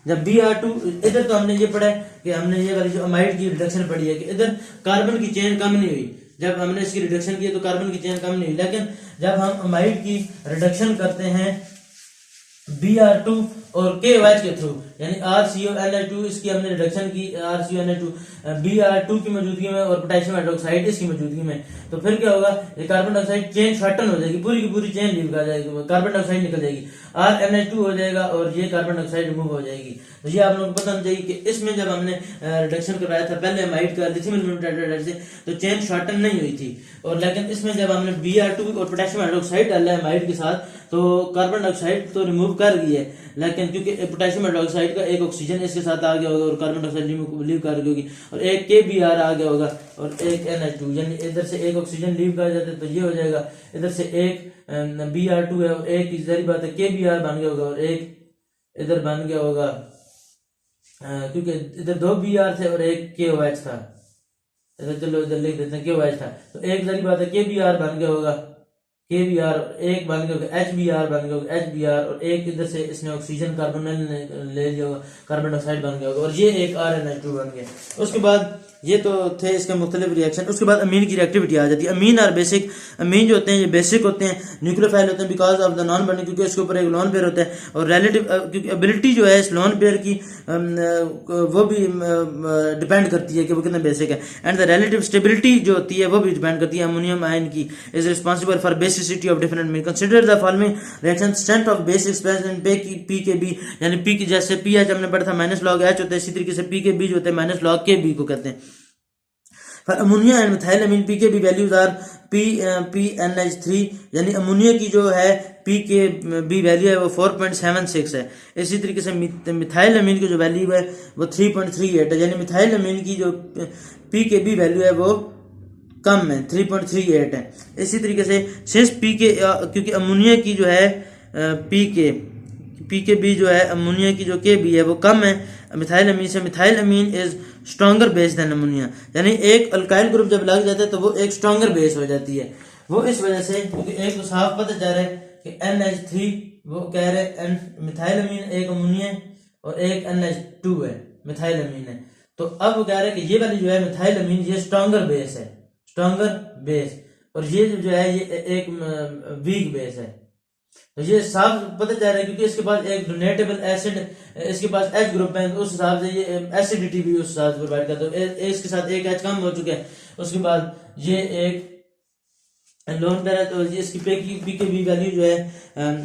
जब Br2 इधर, तो हमने ये पढ़ा है कि हमने ये वाली जो अमाइड की रिडक्शन पढ़ी है कि इधर कार्बन की चेन कम नहीं हुई, जब हमने इसकी रिडक्शन की तो कार्बन की चेन कम नहीं हुई, लेकिन जब हम अमाइड की रिडक्शन करते हैं Br2 और KOH के थ्रू, यानी RCONH2 इसकी हमने रिडक्शन की, RCONH2 Br2 की मौजूदगी में और पोटेशियम हाइड्रोक्साइड इसकी मौजूदगी में, तो फिर क्या होगा, ये कार्बन डाइऑक्साइड चेन शॉर्टन हो जाएगी, पूरी की पूरी चेन लीव कर जाएगी, कार्बन डाइऑक्साइड निकल जाएगी, RNH2 हो जाएगा और ये कार्बन डाइऑक्साइड रिमूव हो जाएगी। तो ये आप लोगों को पता होना चाहिए कि इसमें जब हमने रिडक्शन करवाया था पहले अमाइड का लिथियम एल्यूमिनियम टेट्राहाइड्राइड से, तो चेन शॉर्टन नहीं हुई थी, और लेकिन इसमें जब हमने Br2 और पोटेशियम हाइड्रोक्साइड डाला है अमाइड के साथ, तो कार्बन डाइऑक्साइड तो रिमूव कर गई है, लेकिन क्योंकि पोटेशियम हाइड्रोक्साइड का एक ऑक्सीजन इसके साथ आ गया होगा और कार्बन डाइऑक्साइड लीव कर गई होगी, और एक KBr आ गया होगा और एक NH2, यानी इधर से एक ऑक्सीजन लीव कर जाता है तो ये हो जाएगा, इधर से एक Br2 है और एक जहरी बात है KBr बन गया होगा, और एक इधर बन गया होगा क्योंकि इधर 2 Br थे और एक KOH था, इधर चलो इधर लिख देते हैं KOH था, तो एक जहरी बात है KBr बन गया होगा, KBr, एक बन गया होगा HBr बन गया होगा HBr, और एक इधर से इसने ऑक्सीजन कार्बन ले लिया होगा, कार्बन डाइऑक्साइड बन गया होगा, और ये एक RNH2 बन गया। उसके बाद ये तो थे इसके मुख्तलिफ रिएक्शन। उसके बाद अमीन की रिएक्टिविटी आ जाती है। अमीन और बेसिक, अमीन जो होते हैं ये बेसिक होते हैं, न्यूक्लियोफाइल होते हैं because of the non bonding, क्योंकि इसके ऊपर एक लोन पेयर होता है, और रिलेटिव क्योंकि एबिलिटी जो है इस लोन पेयर की वो भी डिपेंड करती है कि वो कितना बेसिक है, एंड द रिलेटिव स्टेबिलिटी जो होती है वो भी डिपेंड करती है अमोनियम आयन की, is responsible for basicity of different amine. Consider the following reaction, strength of basic expressed in PKB, यानी पी की जैसे pH हमने पढ़ा था माइनस लॉग H होता है, इसी तरीके से PKB जो होता है माइनस लॉग KB को कहते हैं। For ammonia and methylamine PKB values are PNH3, यानी अमोनिया की जो है PKB वैल्यू है वो 4.76 है। इसी तरीके से मिथाइलअमीन की जो वैल्यू है वो 3.38 है, यानी मिथाइलअमीन की जो PKB वैल्यू है वो कम है, 3.38 है। इसी तरीके से सिंस क्योंकि अमोनिया की जो है PKB जो है अमोनिया की जो KB है वो कम है मिथाइलअमीन से, methylamine is stronger base than ammonia, यानी एक अल्काइल ग्रुप जब लग जाता है तो वो एक स्ट्रॉन्गर बेस हो जाती है। वो इस वजह से क्योंकि एक तो साफ पता चल रहा है कि NH3 वो कह रहे हैं मिथाइलअमीन एक अमोनिया और एक NH2 है मिथाइलअमीन है, तो अब वो कह रहे हैं कि ये वाली जो है मिथाइलअमीन ये स्ट्रॉन्गर बेस है, स्ट्रॉन्गर बेस, और ये जो है ये एक वीक बेस है। तो ये साफ पता चल रहा है क्योंकि इसके पास एक डोनेटेबल एसिड, इसके पास H ग्रुप है, तो उस हिसाब से ये एसिडिटी भी उस हिसाब से प्रोवाइड करता है, तो इसके साथ एक H कम हो चुका है। उसके बाद ये एक लोन पे है तो इसकी पी के बी वैल्यू जो है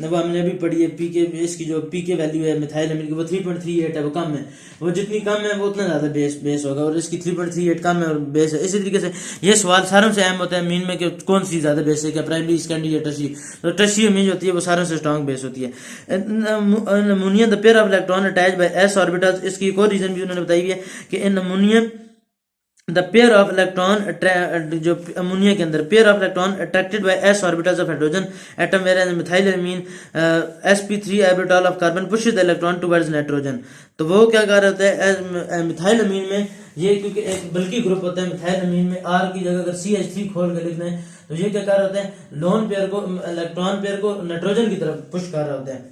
वो हमने अभी पढ़ी है। पी के इसकी जो पी के वैल्यू है मिथाइल अमीन की वो 3.38 है, वो कम है। वो जितनी कम है वो उतना ज़्यादा बेस होगा, और इसकी 3.38 कम है और बेस है। इसी तरीके से ये सवाल सारों से अहम होता है अमीन में कि कौन सी ज़्यादा बेसिक है, प्राइमरी, सेकेंडरी या टर्शियरी। तो टर्शियरी अमीन जो होती है वो सारों से स्ट्रॉन्ग बेस होती है। Ammonium the pair of electron attach bye s orbitals, इसकी एक और रीज़न भी उन्होंने बताई हुई है कि in ammonium the pair of electron, जो अमोनिया के अंदर pair of electron attracted by s orbitals of hydrogen atom where methyl amine sp3 orbital of carbon pushes the electron towards nitrogen. तो वो क्या कर रहा है मिथाइल अमीन में, ये क्योंकि एक बल्कि ग्रुप होता है मिथाइल अमीन में, आर की जगह अगर CH3 खोल कर लिख दें तो ये क्या कर रहा होता है, लोन पेयर को, इलेक्ट्रॉन पेयर को नाइट्रोजन की तरफ पुश कर रहा होता है।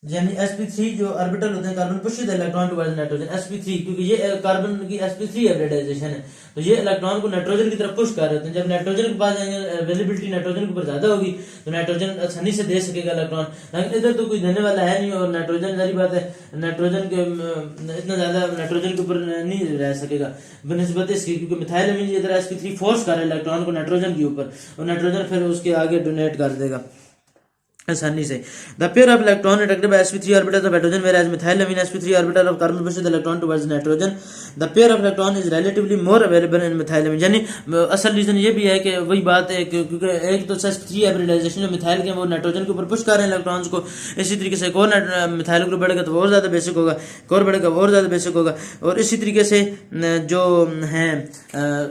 यानी sp3 जो ऑर्बिटल होते हैं carbon pushes the electron towards nitrogen, sp3 क्योंकि ये कार्बन की sp3 हाइब्रिडाइजेशन है, तो ये इलेक्ट्रॉन को नाइट्रोजन की तरफ पुश कर रहे होते हैं। जब नाइट्रोजन के पास जाएंगे, अवेलेबिलिटी नाइट्रोजन के ऊपर ज्यादा होगी तो नाइट्रोजन आसानी से दे सकेगा इलेक्ट्रॉन, लेकिन इधर तो कोई देने वाला है नहीं, और नाइट्रोजन सारी बात है नाइट्रोजन के इतना ज्यादा नाइट्रोजन के ऊपर नहीं रह सकेगा बनिस्बत इसकी, क्योंकि मिथाइल अमीन इधर sp3 फोर्स कर रहा है इलेक्ट्रॉन को नाइट्रोजन के ऊपर, और नाइट्रोजन फिर उसके आगे डोनेट कर देगा आसानी से। The pair of electron attracted by sp3 orbital of hydrogen whereas methyl amine sp3 orbital of carbon pushes the electron towards nitrogen. The pair of electron is relatively more available in methyl amine. यानी असल reason ये भी है कि वही बात है क्योंकि एक तो sp3 हाइब्रिडाइजेशन जो मिथाइल के वो नाइट्रोजन के ऊपर पुश कर रहे हैं इलेक्ट्रॉन्स को, इसी तरीके से एक और मिथाइल ग्रुप बढ़ेगा तो और ज्यादा बेसिक होगा, एक और बढ़ेगा और ज्यादा बेसिक होगा, और इसी तरीके से जो है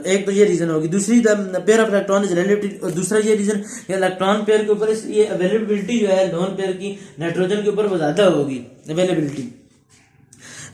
एक तो ये रीजन होगी। दूसरी the pair of electron is relative, दूसरा ये रीजन इलेक्ट्रॉन पेयर के ऊपर ये अवेलेबिलिटी जो है लोन पेयर की नाइट्रोजन के ऊपर वो ज्यादा होगी, अवेलेबिलिटी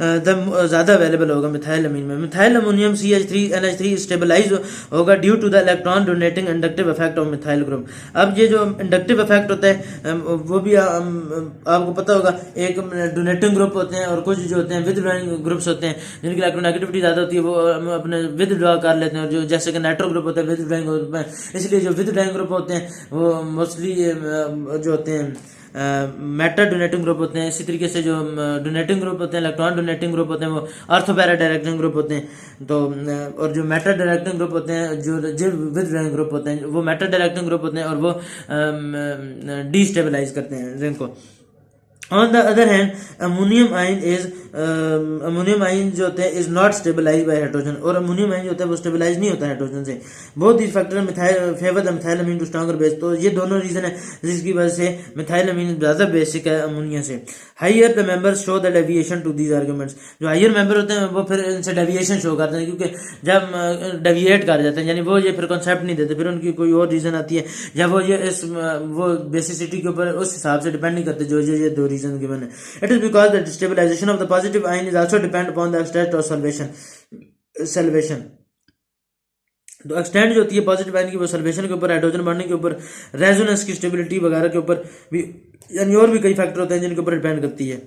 ज्यादा अवेलेबल होगा मिथाइल अमीन में। मिथाइल अमोनियम NH3 स्टेबलाइज होगा due to the electron donating inductive effect of methyl group. अब ये जो इंडक्टिव इफेक्ट होता है वो भी आपको पता होगा, एक डोनेटिंग ग्रुप होते हैं और कुछ जो होते हैं विदड्रॉइंग ग्रुप्स होते हैं जिनकी इलेक्ट्रोनेगेटिविटी ज्यादा होती है, वो अपने विदड्रॉ कर लेते हैं, और जो जैसे कि नाइट्रो ग्रुप होता है विदड्रॉइंग ग्रुप है, इसलिए जो विदड्रॉइंग ग्रुप होते हैं वो मोस्टली जो होते हैं मेटा डोनेटिंग ग्रुप होते हैं। इसी तरीके से जो डोनेटिंग ग्रुप होते हैं, इलेक्ट्रॉन डोनेटिंग ग्रुप होते हैं, वो ऑर्थो पैरा डायरेक्टिंग ग्रुप होते हैं। तो और जो मेटा डायरेक्टिंग ग्रुप होते हैं, जो विद ग्रुप होते हैं, वो मेटा डायरेक्टिंग ग्रुप होते हैं और वो डिस्टेबलाइज करते हैं रिंग को। On the other hand ammonium ion जो होते हैं is not stabilize by hydrogen, और अमोनियम आइन जो होता है वो स्टेबलाइज नहीं होता है हाइड्रोजन से। Both this factor methyl favour the methyl amine to stronger base. तो ये दोनों रीजन है जिसकी वजह से मिथाइल अमीन ज्यादा बेसिक है अमोनिया से। Higher the members show the deviation to these arguments. जो हायर मेंबर होते हैं वो फिर इनसे डेविएशन शो करते हैं, क्योंकि जब डेविएट कर जाते हैं यानी वो ये फिर कॉन्सेप्ट नहीं देते, फिर उनकी कोई और रीजन आती है, या वो ये इस वो बेसिसिटी के ऊपर उस हिसाब से डिपेंड नहीं करते जो ये दो रीजन गिवन है। It is because the stabilisation of the positive ion is also depend upon the extent of solvation. तो एक्सटेंट जो होती है पॉजिटिव आयन की वो सल्वेशन के ऊपर, हाइड्रोजन बढ़ने के ऊपर, रेजोनेंस की स्टेबिलिटी वगैरह के ऊपर भी, यानी और भी कई फैक्टर होते हैं जिनके ऊपर डिपेंड करती है।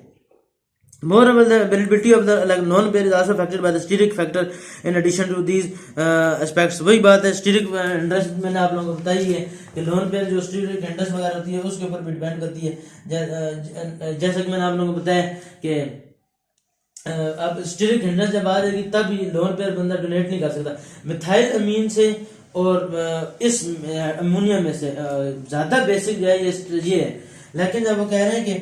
Moreover, the availability of the non-pair is also affected by the steric factor in addition to these aspects। वही बात है स्टीरिक हिंड्रेंस मैंने आप लोगों को बताई है कि लोन पेयर जो स्टीरिक हिंड्रेंस वगैरह होती है उसके ऊपर भी डिपेंड करती है। जैसा कि मैंने आप लोगों को बताया कि अब स्टीरिक हिंड्रेंस जब आ जाएगी तब ये लोन पेयर बंदा डोनेट नहीं कर सकता। मिथाइल अमीन से और इस अमोनिया में से ज्यादा बेसिक जो है ये है, लेकिन जब वो कह रहे हैं कि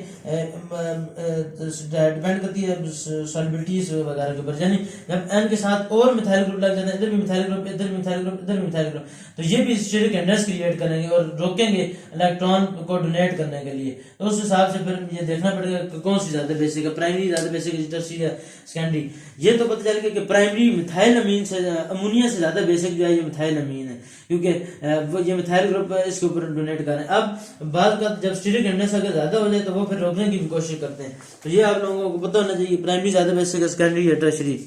डिपेंड करती है सॉल्युबिलिटीज वगैरह के ऊपर, यानी जब एन के साथ और मिथाइल ग्रुप लग जाते हैं, इधर भी मिथाइल ग्रुप, इधर मिथाइल ग्रुप, इधर मिथाइल ग्रुप, तो ये भी स्टीरिक हिंड्रेंस क्रिएट करेंगे और रोकेंगे इलेक्ट्रॉन को डोनेट करने के लिए। तो उस हिसाब से फिर ये देखना पड़ेगा कि कौन सी ज्यादा बेसिक है, प्राइमरी ज्यादा बेसिक है, टर्शियरी या सेकेंडरी। ये तो पता चलेगा कि प्राइमरी मिथाइल अमीन से अमोनिया से ज्यादा बेसिक जो है ये मिथाइल अमीन है, क्योंकि वो ये मिथाइल ग्रुप इसके ऊपर डोनेट कर रहे हैं। अब बाद का जब स्टीरिक हिंड्रेंस अगर ज्यादा हो जाए तो वो फिर रोकने की भी कोशिश करते हैं। तो ये आप लोगों को पता होना चाहिए प्राइमरी ज्यादा बेसिक है, सेकेंडरी या टर्शियरी।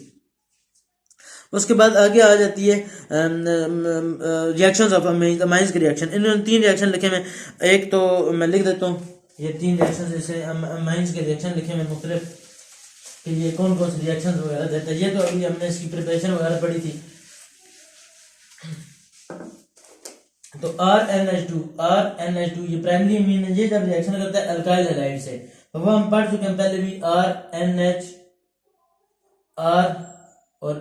उसके बाद आगे आ जाती है रिएक्शंस ऑफ अमाइंस की रिएक्शन। इन तीन रिएक्शन लिखे मैं, एक तो मैं लिख देता हूँ ये तीन रिएक्शन जैसे अमाइंस के रिएक्शन लिखे मैं मुख्तलिफ कि ये कौन कौन से रिएक्शन वगैरह देते हैं। ये तो अभी हमने इसकी प्रिपरेशन वगैरह पढ़ी थी। तो RNH2 ये प्राइमरी अमीन है, ये जब रिएक्शन करता है अल्काइल हैलाइड से, तो वो हम पढ़ चुके हैं पहले भी, RNH R और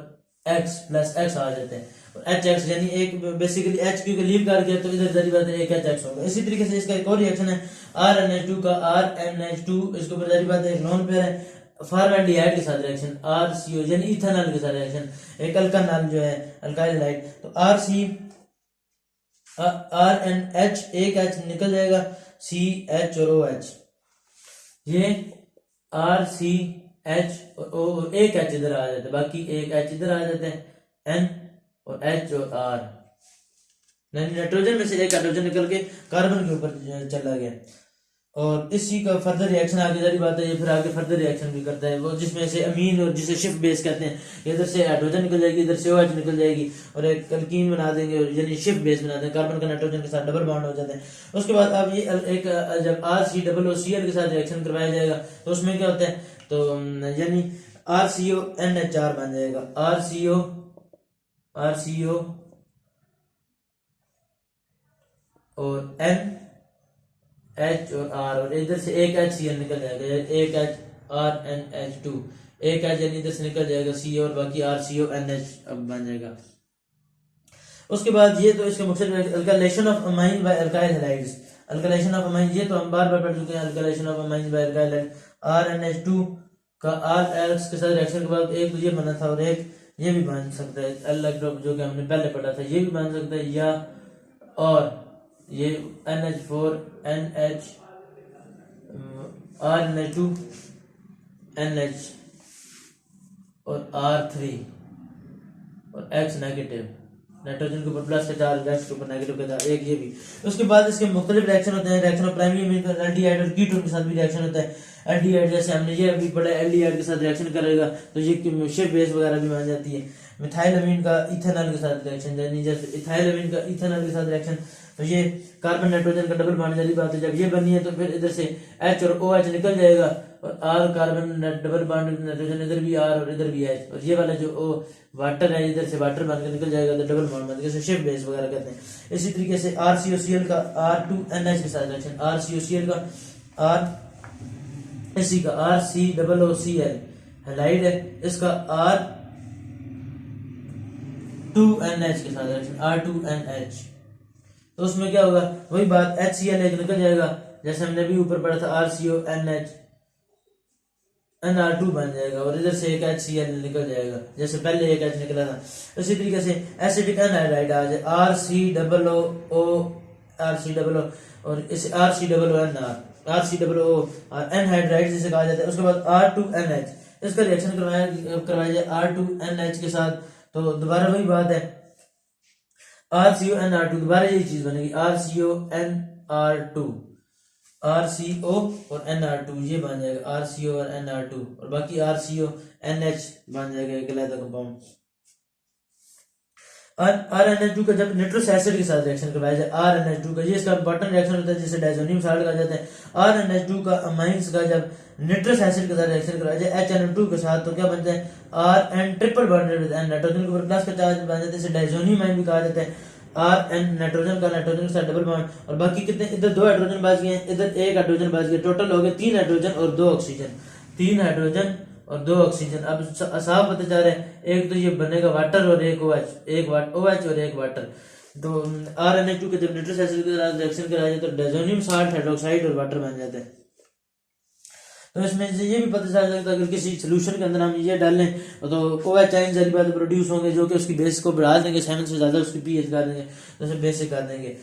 X प्लस X आ जाते हैं। एच एक्स, यानी एक बेसिकली एच क्यू को लीव कर गया तो इधर जारी बात है एक एच एक्स होगा। इसी तरीके से इसका एक और रिएक्शन है RnH2 का RnH2, इसके ऊपर जारी बात है एक लोन पेयर है फॉर्मेल्डिहाइड के साथ रिएक्शन RCO यानी इथेनॉल के साथ रिएक्शन, एक अल्कानॉल जो है अल्काइल हैलाइड, तो RnH एक H निकल जाएगा, CH और OH, ये RCH और एक H इधर आ जाता है, बाकी एक H इधर आ जाते हैं, N और H और R, नाइट्रोजन में से एक हाइड्रोजन निकल के कार्बन के ऊपर चला गया। और इसी का फर्दर रिएक्शन आगे जारी बात है, ये फिर आगे फर्दर रिएक्शन भी करता है वो, जिसमें से अमीन और जिसे शिफ्ट बेस कहते हैं, इधर से हाइड्रोजन निकल जाएगी, इधर से OH निकल जाएगी और एक अल्कीन बना देंगे, यानी शिफ्ट बेस बना देंगे, कार्बन का नाइट्रोजन के साथ डबल बॉन्ड हो जाते हैं। उसके बाद अब ये एक जब RCOOCl के साथ रिएक्शन करवाया जाएगा तो उसमें क्या होता है, तो यानी RCONHR बन जाएगा, RCO और NH और R, और इधर से एक HCl निकल जाएगा, एक H RnH2, एक H यानी इधर से निकल जाएगा C और बाकी RCONH अब बन जाएगा। उसके बाद ये तो इसके मकसद alkylation of amine by alkyl halides, alkylation of amine ये तो हम बार बार पढ़ चुके हैं, alkylation of amine by alkyl halide RnH2 का RX के साथ रिएक्शन के बाद एक तो ये बना था और एक ये भी बन सकता है, अलग ग्रुप जो कि हमने पहले पढ़ा था ये भी बन सकता है, या और ये NH4 NH RnH2 NH और R3 और X नेगेटिव, नाइट्रोजन के ऊपर प्लस का चार्ज, X के ऊपर नेगेटिव का चार्ज, एक ये भी। उसके बाद इसके मुख्तलिफ रिएक्शन होते हैं, reaction of primary amine aldehyde और कीटोन के साथ भी रिएक्शन होता है। एल्डिहाइड जैसे हमने ये अभी पढ़ा, एल्डिहाइड के साथ रिएक्शन करेगा तो ये शिफ्ट बेस वगैरह भी बन जाती है। मिथाइल अमीन का इथेनॉल के साथ रिएक्शन, यानी जैसे इथाइल अमीन का इथेनॉल के साथ रिएक्शन, तो ये कार्बन नाइट्रोजन का डबल बॉन्ड वाली बात है, जब ये बनी है तो फिर इधर से H और OH निकल जाएगा और R carbon double bond nitrogen, इधर भी R और इधर भी H, और ये वाला जो O वाटर है इधर से वाटर बन के निकल जाएगा तो डबल बॉन्ड बन के शिफ्ट बेस वगैरह कहते हैं। इसी तरीके से RCOCl का R2NH के साथ रिएक्शन, RCOCl का R इसी का RCOOCl हैलाइड है, इसका R2NH के साथ रिएक्शन R2NH, तो उसमें क्या होगा वही बात, HCl एक निकल जाएगा, जैसे हमने भी ऊपर पढ़ा था RCONH NR2 बन जाएगा और इधर से एक HCl निकल जाएगा, जैसे पहले एक H निकला था। इसी तरीके से एसिटिक एनहाइड्राइड आ जाए RCOO और इसे RCOO एनहाइड्राइड जिसे कहा जाता है। उसके बाद R2NH, इसका रिएक्शन करवाया जाए R2NH के साथ, तो दोबारा वही बात है RCONR2, दोबारा यही चीज बनेगी RCONR2, RCO और NR2 ये बन जाएगा RCO और NR2, और बाकी RCONH बन जाएगा एक अलग कंपाउंड। RnH2 का जब निट्रस एसिड के साथ रिएक्शन करवाया जाए, RnH2 का ये इसका इंपॉर्टेंट रिएक्शन होता है जिसे डायजोनियम साल्ट कहा जाता है। RnH2 का अमाइंस का जब निट्रस एसिड के साथ रिएक्शन करवाया जाए HNO2 के साथ, तो क्या बनता है Rn triple bonded with N, nitrogen के ऊपर प्लस का चार्ज बन जाता है, इसे डायजोनियम आयन भी कहा जाता है। Rn नाइट्रोजन का नाइट्रोजन के साथ डबल बॉन्ड, और बाकी कितने इधर 2 हाइड्रोजन बच गए, इधर एक हाइड्रोजन बच गया, टोटल हो गए 3 हाइड्रोजन और 2 ऑक्सीजन, 3 हाइड्रोजन और 2 ऑक्सीजन। अब साफ पता चल रहा है, एक तो ये बनेगा वाटर और एक OH, एक OH और एक वाटर। तो RnH2 के जब निट्रस एसिड के साथ रिएक्शन कराया जाए तो डायजोनियम साल्ट, हाइड्रोक्साइड और वाटर बन जाता है। तो इसमें से ये भी पता चल सकता है अगर किसी सोल्यूशन के अंदर हम ये डालें तो OH आयन जहरी बात प्रोड्यूस होंगे जो कि उसकी बेस को बढ़ा देंगे, 7 से ज्यादा उसकी pH कर देंगे, तो उसे बेसिक कर देंगे।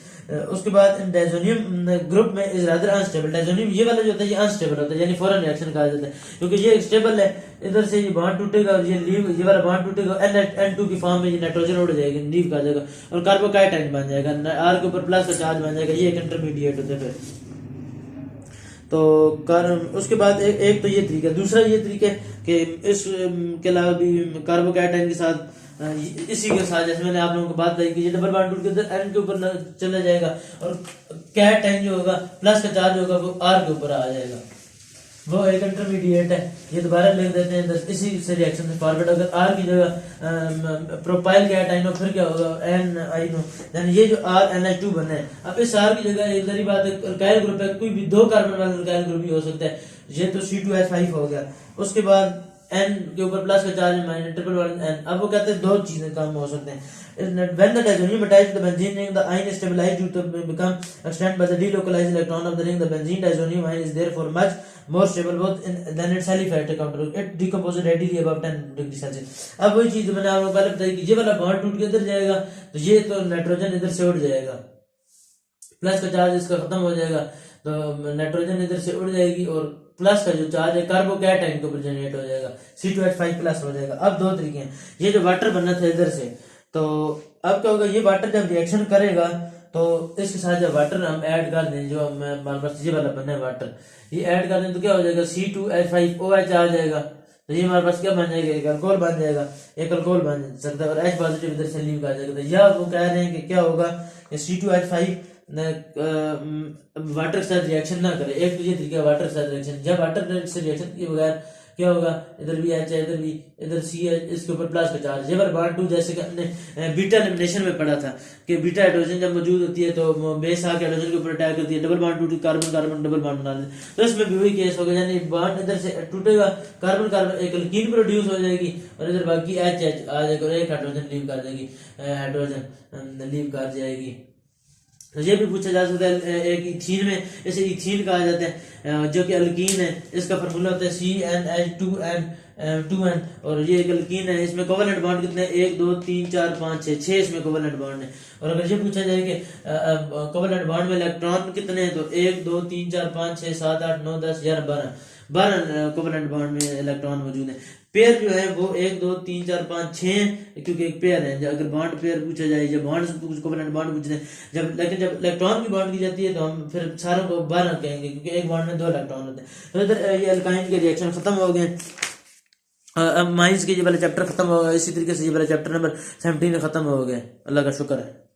उसके बाद डायजोनियम ग्रुप में इज रादर अनस्टेबल, डायजोनियम ये वाला जो होता है ये अनस्टेबल होता है, यानी फॉरन रिएक्शन कहा जाता है, क्योंकि ये स्टेबल है, इधर से ये बॉन्ड टूटेगा और ये वाला बॉन्ड टूटेगा, N2 की फॉर्म में ये नाइट्रोजन उड़ जाएगी, लीव कर जाएगा और कार्बोकाइटाइन बन जाएगा, R के ऊपर प्लस का चार्ज बन जाएगा, ये एक इंटरमीडिएट होता है। फिर तो उसके बाद एक तो ये तरीका, दूसरा ये तरीका कि इस के अलावा भी कार्बोकाइटाइन के साथ इसी के साथ जैसे मैंने आप लोगों को बात बताई कि ये डबल बॉन्ड टूट के N के ऊपर चला जाएगा और कैटाइन जो होगा प्लस का चार्ज होगा वो R के ऊपर आ जाएगा, वो एक इंटरमीडिएट है। ये दोबारा लिख देते हैं इसी से रिएक्शन से फॉरवर्ड, अगर R की जगह प्रोपाइल कैटाइन हो फिर क्या होगा N आइन हो, यानी ये जो RnH2 बना है, अब इस R की जगह एक जरी बात है अल्काइल ग्रुप है, कोई भी 2 कार्बन वाला अल्काइल ग्रुप भी हो सकता है, ये तो C2H5 हो गया। उसके बाद N के ऊपर प्लस का charge minus triple bond N, अब वो कहते हैं 2 चीजें काम हो सकते हैं, When the diazonium attached to the benzene ring, the ion is stabilized due to become extended by the delocalized electron of the ring. The benzene diazonium ion is therefore much more stable both than its aliphatic counterpart. It decomposes readily above 10 degree Celsius. अब वही चीज मैंने आपको पहले बताई कि ये वाला बॉन्ड टूट के इधर जाएगा तो ये तो नाइट्रोजन इधर से उड़ जाएगा, प्लस का चार्ज इसका खत्म हो जाएगा तो नाइट्रोजन इधर से उड़ जाएगी और प्लस का जो चार्ज है कार्बोकैटायन के ऊपर जनरेट हो जाएगा, C2H5 प्लस हो जाएगा. अब दो तरीके हैं. ये जो वाटर बनना था इधर से, तो अब क्या होगा, ये वाटर जब रिएक्शन करेगा तो इसके साथ जब वाटर हम ऐड कर दें, जो हमारे पास ये वाला बनना है वाटर, ये ऐड कर दें तो क्या हो जाएगा, C2H5OH आ जाएगा. तो ये हमारे पास क्या बन जाएगा, एक अल्कोहल बन जाएगा, एक अल्कोहल बन सकता है और H पॉजिटिव इधर से लीव कर जाएगा. तो यह वो कह रहे हैं कि क्या होगा, C2H5 वाटर के साथ रिएक्शन ना करे. एक तो ये तरीका वाटर के साथ रिएक्शन, जब वाटर से रिएक्शन के बगैर क्या होगा, इधर भी H है, इधर भी, इधर C है, इसके ऊपर प्लस का चार्ज. जेवर बॉन्ड 2 जैसे कि हमने बीटा एलिमिनेशन में पढ़ा था कि बीटा हाइड्रोजन जब मौजूद होती है तो बेस आके हाइड्रोजन के ऊपर अटैक करती है, डबल बॉन्ड टूट कार्बन कार्बन डबल बॉन्ड बना देते. तो इसमें भी वही केस होगा, यानी बॉन्ड इधर से टूटेगा, कार्बन कार्बन एक एल्कीन प्रोड्यूस हो जाएगी और इधर बाकी H आ जाएगा और एक हाइड्रोजन लीव कर देगी, हाइड्रोजन लीव कर जाएगी. तो ये भी पूछा जा सकता है. एक इथीन में, इसे इथीन कहा जाता है जो कि अल्कीन है, इसका फार्मूला होता है CnH2n और ये एक अल्कीन है. इसमें कोवेलेंट बॉन्ड कितने हैं, 1 2 3 4 5 6 इसमें कोवेलेंट बॉन्ड है. और अगर ये पूछा जाए कि कोवेलेंट बॉन्ड में इलेक्ट्रॉन कितने हैं, तो 1 2 3 4 5 6 7 8 9 10 11 12 कोवेलेंट बॉन्ड में इलेक्ट्रॉन मौजूद है. पेयर जो है वो 1 2 3 4 5 6 क्योंकि एक पेयर है. अगर बॉन्ड पेयर पूछा जाए, जब बॉन्ड कोवेलेंट बॉन्ड पूछते हैं, लेकिन जब इलेक्ट्रॉन की बॉन्ड की जाती है तो हम फिर सारों को 12 कहेंगे क्योंकि एक बॉन्ड में 2 इलेक्ट्रॉन होते हैं. तो इधर ये अल्काइन के रिएक्शन खत्म हो गए. अब माइंस के ये वाला चैप्टर खत्म हो गया. इसी तरीके से ये वाला चैप्टर नंबर 17 खत्म हो गया. अल्लाह का शुक्र है.